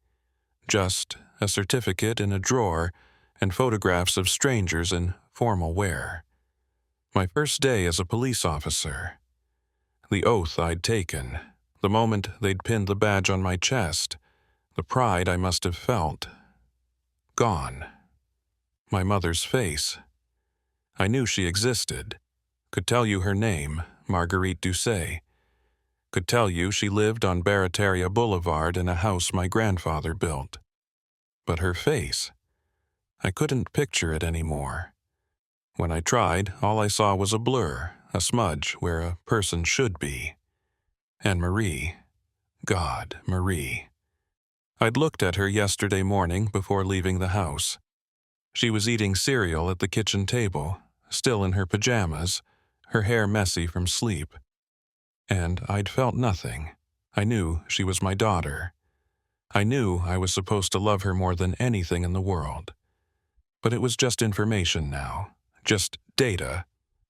Just a certificate in a drawer and photographs of strangers in formal wear. My first day as a police officer. The oath I'd taken, the moment they'd pinned the badge on my chest, the pride I must have felt. Gone. My mother's face. I knew she existed. Could tell you her name, Marguerite Doucet. Could tell you she lived on Barataria Boulevard in a house my grandfather built. But her face, I couldn't picture it anymore. When I tried, all I saw was a blur, a smudge where a person should be. And Marie. God, Marie. I'd looked at her yesterday morning before leaving the house. She was eating cereal at the kitchen table, still in her pajamas, her hair messy from sleep. And I'd felt nothing. I knew she was my daughter. I knew I was supposed to love her more than anything in the world. But it was just information now, just data,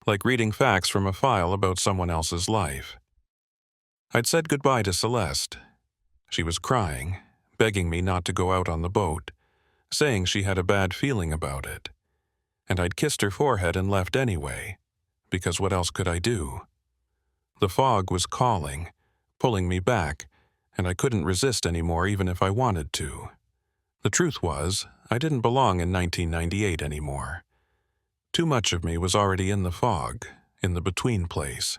like reading facts from a file about someone else's life. I'd said goodbye to Celeste. She was crying, begging me not to go out on the boat, saying she had a bad feeling about it. And I'd kissed her forehead and left anyway, because what else could I do? The fog was calling, pulling me back, and I couldn't resist anymore even if I wanted to. The truth was, I didn't belong in 1998 anymore. Too much of me was already in the fog, in the between place.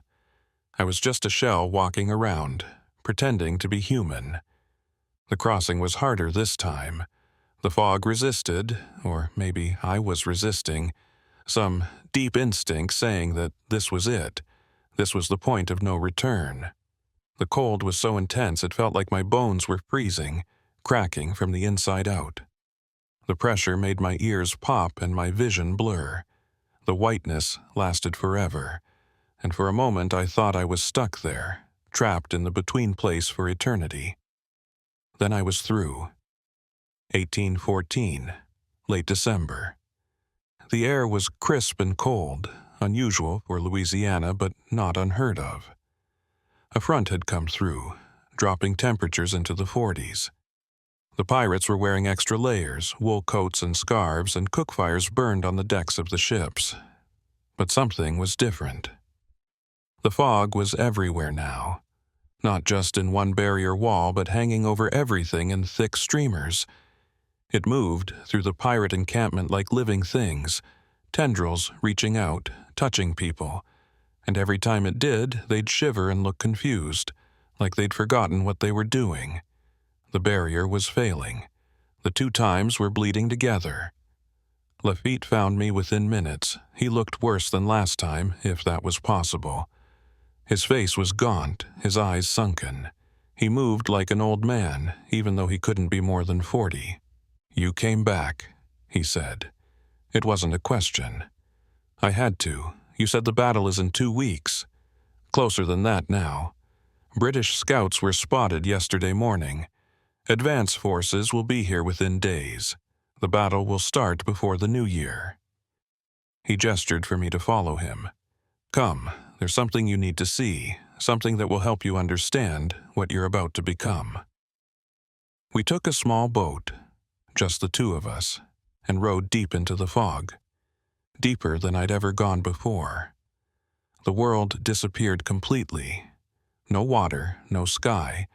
I was just a shell walking around, pretending to be human. The crossing was harder this time. The fog resisted, or maybe I was resisting, some deep instinct saying that this was it. This was the point of no return. The cold was so intense it felt like my bones were freezing, cracking from the inside out. The pressure made my ears pop and my vision blur. The whiteness lasted forever, and for a moment I thought I was stuck there, trapped in the between place for eternity. Then I was through. 1814, late December. The air was crisp and cold, unusual for Louisiana, but not unheard of. A front had come through, dropping temperatures into the 40s. The pirates were wearing extra layers, wool coats and scarves, and cook fires burned on the decks of the ships. But something was different. The fog was everywhere now, not just in one barrier wall, but hanging over everything in thick streamers. It moved through the pirate encampment like living things, tendrils reaching out, touching people, and every time it did, they'd shiver and look confused, like they'd forgotten what they were doing. The barrier was failing. The 2 times were bleeding together. Lafitte found me within minutes. He looked worse than last time, if that was possible. His face was gaunt, his eyes sunken. He moved like an old man, even though he couldn't be more than 40. "You came back," he said. It wasn't a question. "I had to. You said the battle is in 2 weeks. Closer than that now. British scouts were spotted yesterday morning. Advance forces will be here within days. The battle will start before the new year." He gestured for me to follow him. "Come, there's something you need to see, something that will help you understand what you're about to become." We took a small boat, just the 2 of us, and rode deep into the fog, deeper than I'd ever gone before. The world disappeared completely. No water, no sky,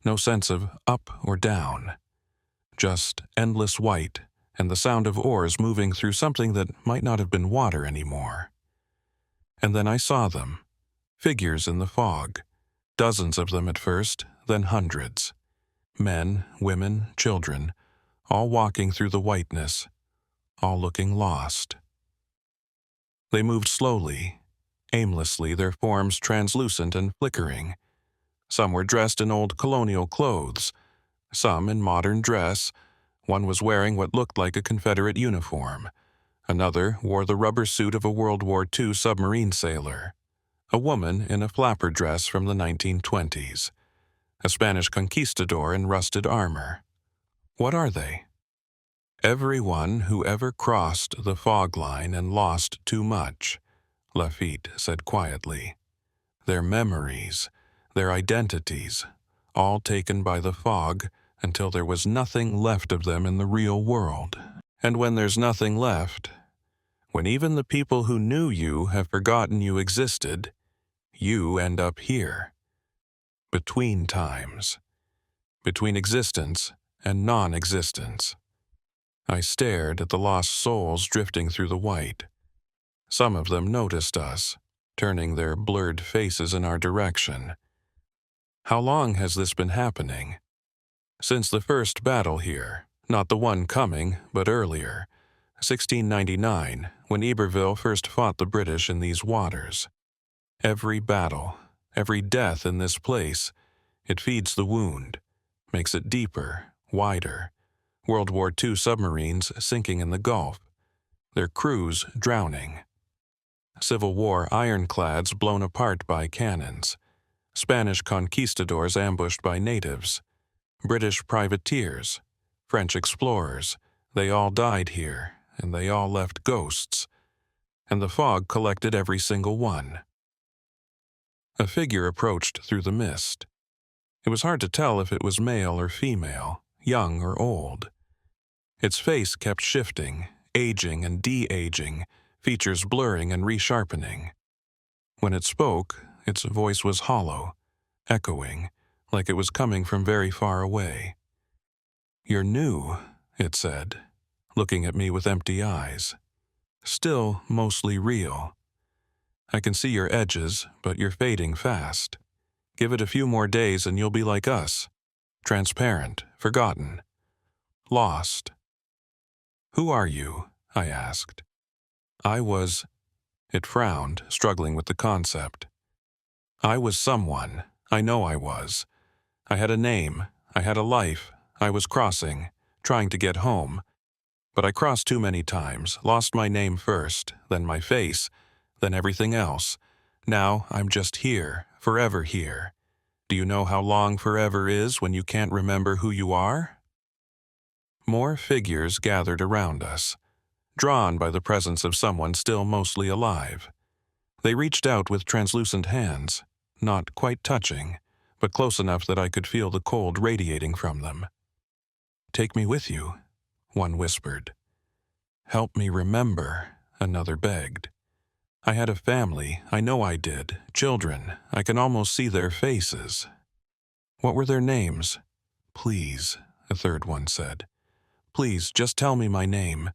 no sense of up or down. Just endless white and the sound of oars moving through something that might not have been water anymore. And then I saw them, figures in the fog, dozens of them at first, then hundreds. Men, women, children, all walking through the whiteness, all looking lost. They moved slowly, aimlessly, their forms translucent and flickering. Some were dressed in old colonial clothes, some in modern dress. One was wearing what looked like a Confederate uniform. Another wore the rubber suit of a World War II submarine sailor. A woman in a flapper dress from the 1920s. A Spanish conquistador in rusted armor. What are they? Everyone who ever crossed the fog line and lost too much, Lafitte said quietly. Their memories, their identities, all taken by the fog until there was nothing left of them in the real world. And when there's nothing left, when even the people who knew you have forgotten you existed, you end up here. Between times. Between existence and non-existence. I stared at the lost souls drifting through the white. Some of them noticed us, turning their blurred faces in our direction. How long has this been happening? Since the first battle here, not the one coming, but earlier, 1699, when Iberville first fought the British in these waters. Every battle, every death in this place, it feeds the wound, makes it deeper, wider. World War II submarines sinking in the Gulf, their crews drowning. Civil War ironclads blown apart by cannons. Spanish conquistadors ambushed by natives. British privateers, French explorers, they all died here, and they all left ghosts. And the fog collected every single one. A figure approached through the mist. It was hard to tell if it was male or female, young or old. Its face kept shifting, aging and de-aging, features blurring and resharpening. When it spoke, its voice was hollow, echoing, like it was coming from very far away. "You're new," it said, looking at me with empty eyes. "Still mostly real. I can see your edges, but you're fading fast. Give it a few more days and you'll be like us. Transparent, forgotten. Lost." "Who are you?" I asked. It frowned, struggling with the concept. "I was someone. I know I was. I had a name. I had a life. I was crossing, trying to get home. But I crossed too many times, lost my name first, then my face, then everything else. Now I'm just here, forever here. Do you know how long forever is when you can't remember who you are?" More figures gathered around us, drawn by the presence of someone still mostly alive. They reached out with translucent hands, not quite touching, but close enough that I could feel the cold radiating from them. "Take me with you," one whispered. "Help me remember," another begged. "I had a family, I know I did, children, I can almost see their faces." "What were their names?" "Please," a third one said. "Please, just tell me my name.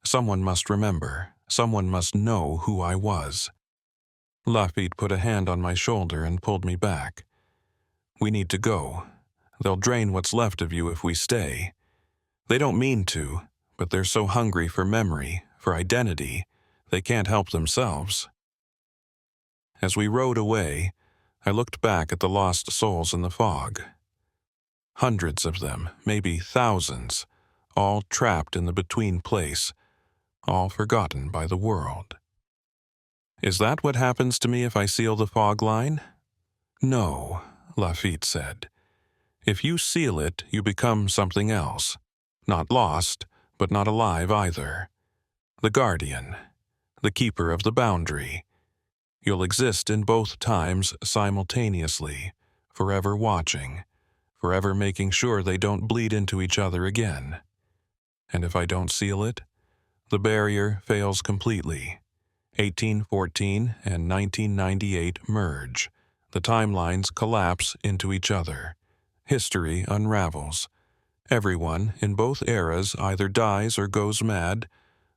Someone must remember, someone must know who I was." Lafitte put a hand on my shoulder and pulled me back. We need to go. They'll drain what's left of you if we stay. They don't mean to, but they're so hungry for memory, for identity, they can't help themselves. As we rowed away, I looked back at the lost souls in the fog. Hundreds of them, maybe thousands, all trapped in the between place, all forgotten by the world. Is that what happens to me if I seal the fog line? No, Lafitte said. If you seal it, you become something else. Not lost, but not alive either. The guardian, the keeper of the boundary. You'll exist in both times simultaneously, forever watching, forever making sure they don't bleed into each other again. And if I don't seal it, the barrier fails completely. 1814 and 1998 merge. The timelines collapse into each other. History unravels. Everyone in both eras either dies or goes mad,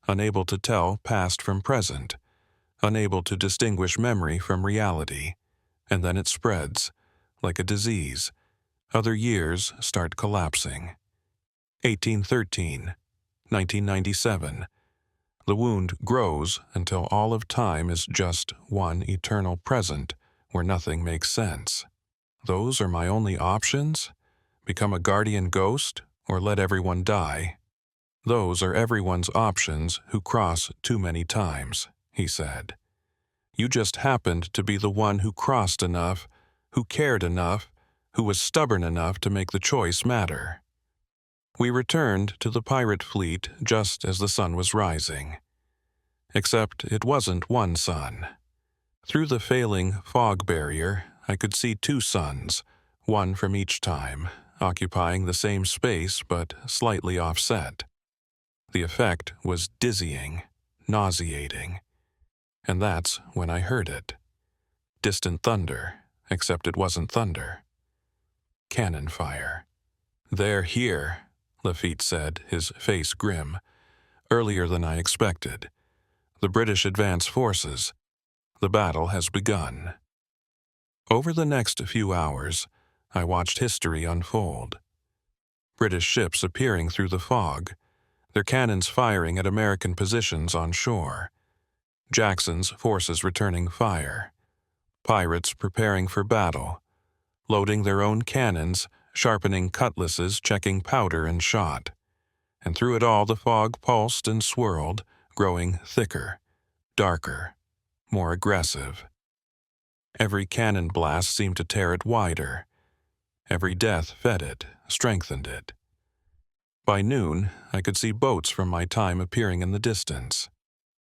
unable to tell past from present, unable to distinguish memory from reality. And then it spreads, like a disease. Other years start collapsing. 1813, 1997. The wound grows until all of time is just one eternal present where nothing makes sense. Those are my only options? Become a guardian ghost or let everyone die? Those are everyone's options who cross too many times, he said. You just happened to be the one who crossed enough, who cared enough, who was stubborn enough to make the choice matter. We returned to the pirate fleet just as the sun was rising. Except it wasn't one sun. Through the failing fog barrier, I could see two suns, one from each time, occupying the same space but slightly offset. The effect was dizzying, nauseating. And that's when I heard it. Distant thunder, except it wasn't thunder. Cannon fire. They're here, Lafitte said, his face grim. Earlier than I expected. The British advance forces. The battle has begun. Over the next few hours, I watched history unfold. British ships appearing through the fog, their cannons firing at American positions on shore. Jackson's forces returning fire. Pirates preparing for battle, loading their own cannons, sharpening cutlasses, checking powder and shot. And through it all the fog pulsed and swirled, growing thicker, darker, more aggressive. Every cannon blast seemed to tear it wider. Every death fed it, strengthened it. By noon, I could see boats from my time appearing in the distance.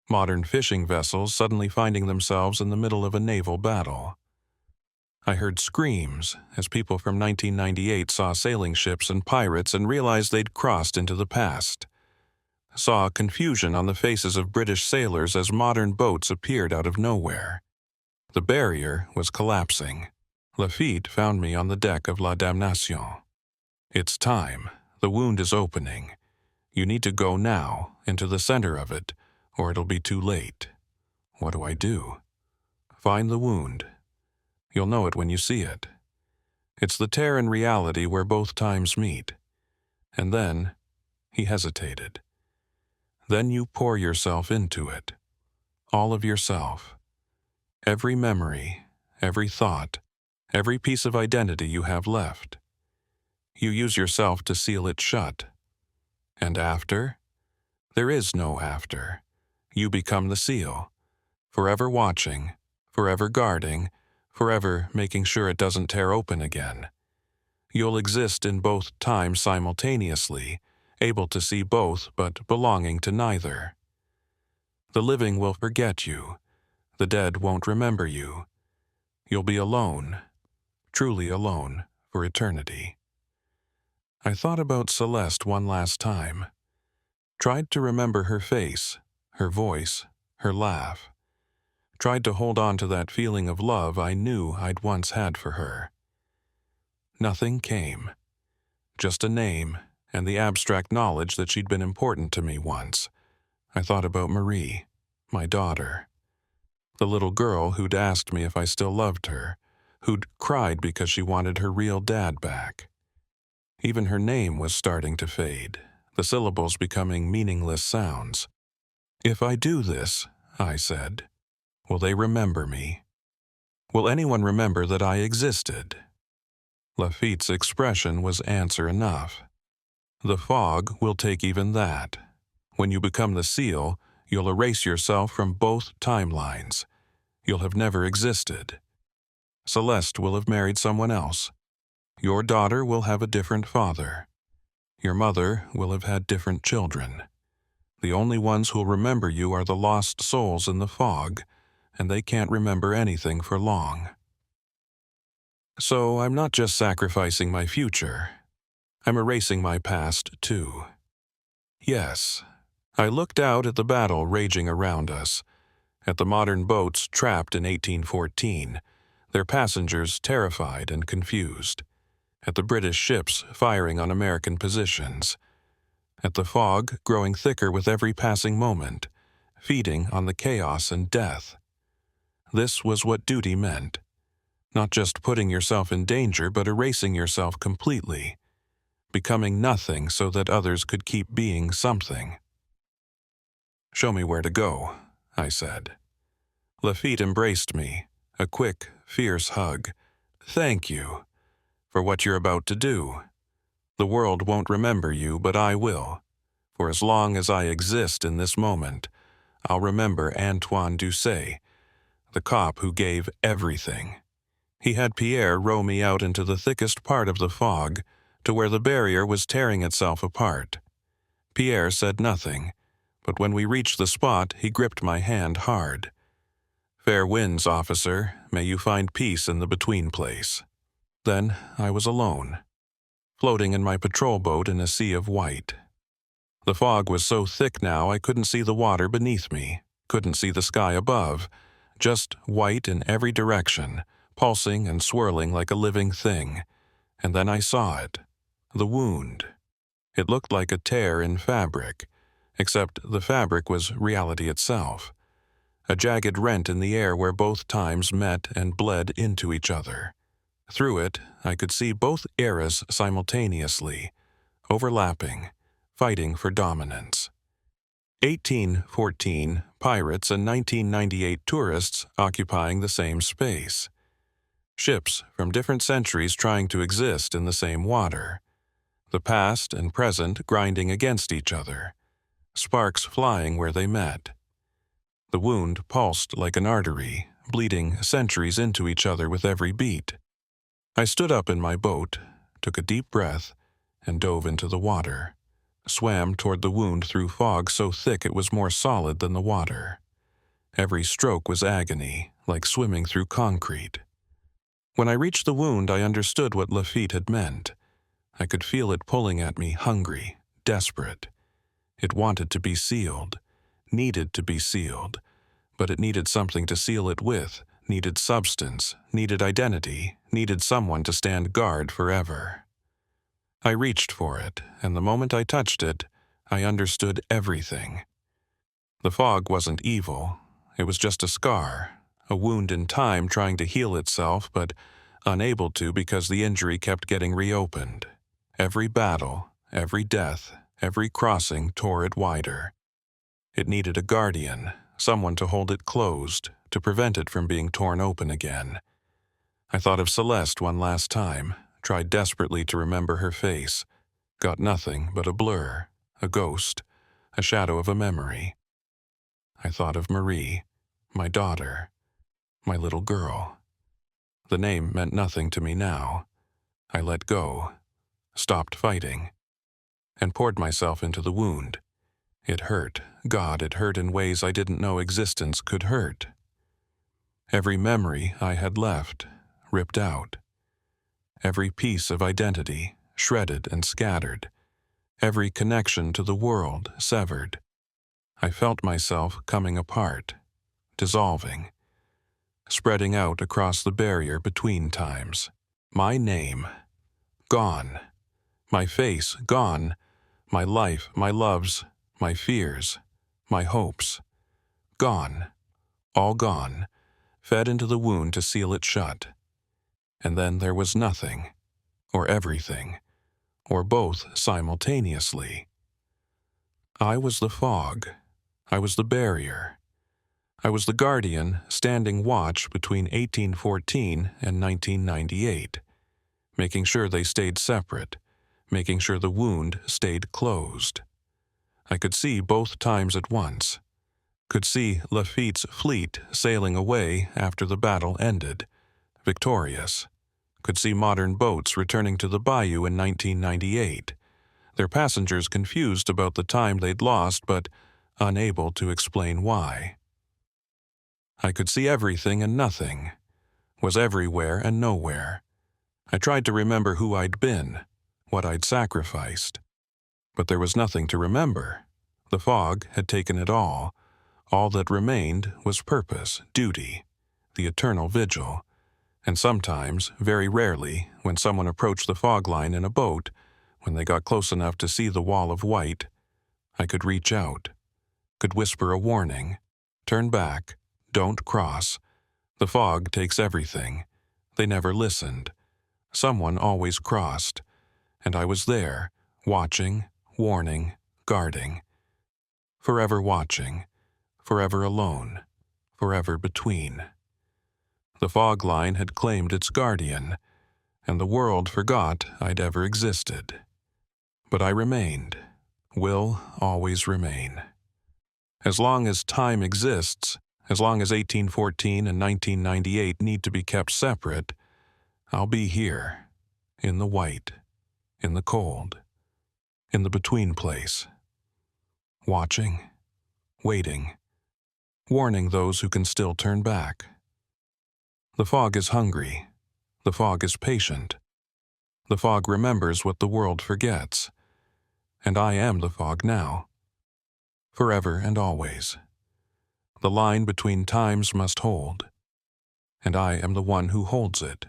Modern fishing vessels suddenly finding themselves in the middle of a naval battle. I heard screams as people from 1998 saw sailing ships and pirates and realized they'd crossed into the past. Saw confusion on the faces of British sailors as modern boats appeared out of nowhere. The barrier was collapsing. Lafitte found me on the deck of La Damnation. It's time. The wound is opening. You need to go now, into the center of it, or it'll be too late. What do I do? Find the wound. You'll know it when you see it. It's the tear in reality where both times meet. And then, he hesitated. Then you pour yourself into it. All of yourself. Every memory, every thought, every piece of identity you have left. You use yourself to seal it shut. And after? There is no after. You become the seal, forever watching, forever guarding, forever making sure it doesn't tear open again. You'll exist in both times simultaneously, able to see both but belonging to neither. The living will forget you. The dead won't remember you. You'll be alone, truly alone, for eternity. I thought about Celeste one last time. Tried to remember her face, her voice, her laugh. Tried to hold on to that feeling of love I knew I'd once had for her. Nothing came. Just a name and the abstract knowledge that she'd been important to me once. I thought about Marie, my daughter. The little girl who'd asked me if I still loved her, who'd cried because she wanted her real dad back. Even her name was starting to fade, the syllables becoming meaningless sounds. "If I do this," I said, "will they remember me? Will anyone remember that I existed?" Lafitte's expression was answer enough. "The fog will take even that. When you become the seal, you'll erase yourself from both timelines. You'll have never existed. Celeste will have married someone else. Your daughter will have a different father. Your mother will have had different children. The only ones who'll remember you are the lost souls in the fog, and they can't remember anything for long. So I'm not just sacrificing my future. I'm erasing my past, too. Yes, I looked out at the battle raging around us, at the modern boats trapped in 1814, their passengers terrified and confused, at the British ships firing on American positions, at the fog growing thicker with every passing moment, feeding on the chaos and death. This was what duty meant. Not just putting yourself in danger, but erasing yourself completely, becoming nothing so that others could keep being something. "Show me where to go," I said. Lafitte embraced me, a quick, fierce hug. "Thank you for what you're about to do. The world won't remember you, but I will. For as long as I exist in this moment, I'll remember Antoine Doucet, the cop who gave everything. He had Pierre row me out into the thickest part of the fog, to where the barrier was tearing itself apart. Pierre said nothing, but when we reached the spot, he gripped my hand hard. 'Fair winds, officer. May you find peace in the between place.' Then I was alone, floating in my patrol boat in a sea of white. The fog was so thick now I couldn't see the water beneath me, couldn't see the sky above, just white in every direction, pulsing and swirling like a living thing. And then I saw it. The wound. It looked like a tear in fabric, except the fabric was reality itself. A jagged rent in the air where both times met and bled into each other. Through it, I could see both eras simultaneously, overlapping, fighting for dominance. 1814 pirates and 1998 tourists occupying the same space. Ships from different centuries trying to exist in the same water. The past and present grinding against each other. Sparks flying where they met. The wound pulsed like an artery, bleeding centuries into each other with every beat. I stood up in my boat, took a deep breath, and dove into the water. Swam toward the wound through fog so thick it was more solid than the water. Every stroke was agony, like swimming through concrete. When I reached the wound, I understood what Lafitte had meant. I could feel it pulling at me, hungry, desperate. It wanted to be sealed, needed to be sealed, but it needed something to seal it with, needed substance, needed identity, needed someone to stand guard forever. I reached for it, and the moment I touched it, I understood everything. The fog wasn't evil. It was just a scar, a wound in time trying to heal itself, but unable to because the injury kept getting reopened. Every battle, every death, every crossing tore it wider. It needed a guardian, someone to hold it closed, to prevent it from being torn open again. I thought of Celeste one last time, tried desperately to remember her face, got nothing but a blur, a ghost, a shadow of a memory. I thought of Marie, my daughter, my little girl. The name meant nothing to me now. I let go, stopped fighting, and poured myself into the wound. It hurt. God, it hurt in ways I didn't know existence could hurt. Every memory I had left, ripped out. Every piece of identity, shredded and scattered. Every connection to the world, severed. I felt myself coming apart, dissolving, spreading out across the barrier between times. My name, gone. My face, gone. My life, my loves, my fears, my hopes, gone. All gone, fed into the wound to seal it shut. and then there was nothing, or everything, or both simultaneously. I was the fog. I was the barrier. I was the guardian standing watch between 1814 and 1998, making sure they stayed separate, making sure the wound stayed closed. I could see both times at once, could see Lafitte's fleet sailing away after the battle ended, victorious, could see modern boats returning to the bayou in 1998, their passengers confused about the time they'd lost but unable to explain why. I could see everything and nothing, was everywhere and nowhere. I tried to remember who I'd been, what I'd sacrificed. But there was nothing to remember. The fog had taken it all. All that remained was purpose, duty, the eternal vigil. And sometimes, very rarely, when someone approached the fog line in a boat, when they got close enough to see the wall of white, I could reach out, could whisper a warning, turn back, don't cross. The fog takes everything. They never listened. Someone always crossed, and I was there, watching, warning, guarding. Forever watching, forever alone, forever between. The fog line had claimed its guardian, and the world forgot I'd ever existed. But I remained, will always remain. As long as time exists, as long as 1814 and 1998 need to be kept separate, I'll be here, in the white, in the cold, in the between place, watching, waiting, warning those who can still turn back. The fog is hungry. The fog is patient. The fog remembers what the world forgets. And I am the fog now, forever and always. The line between times must hold, and I am the one who holds it.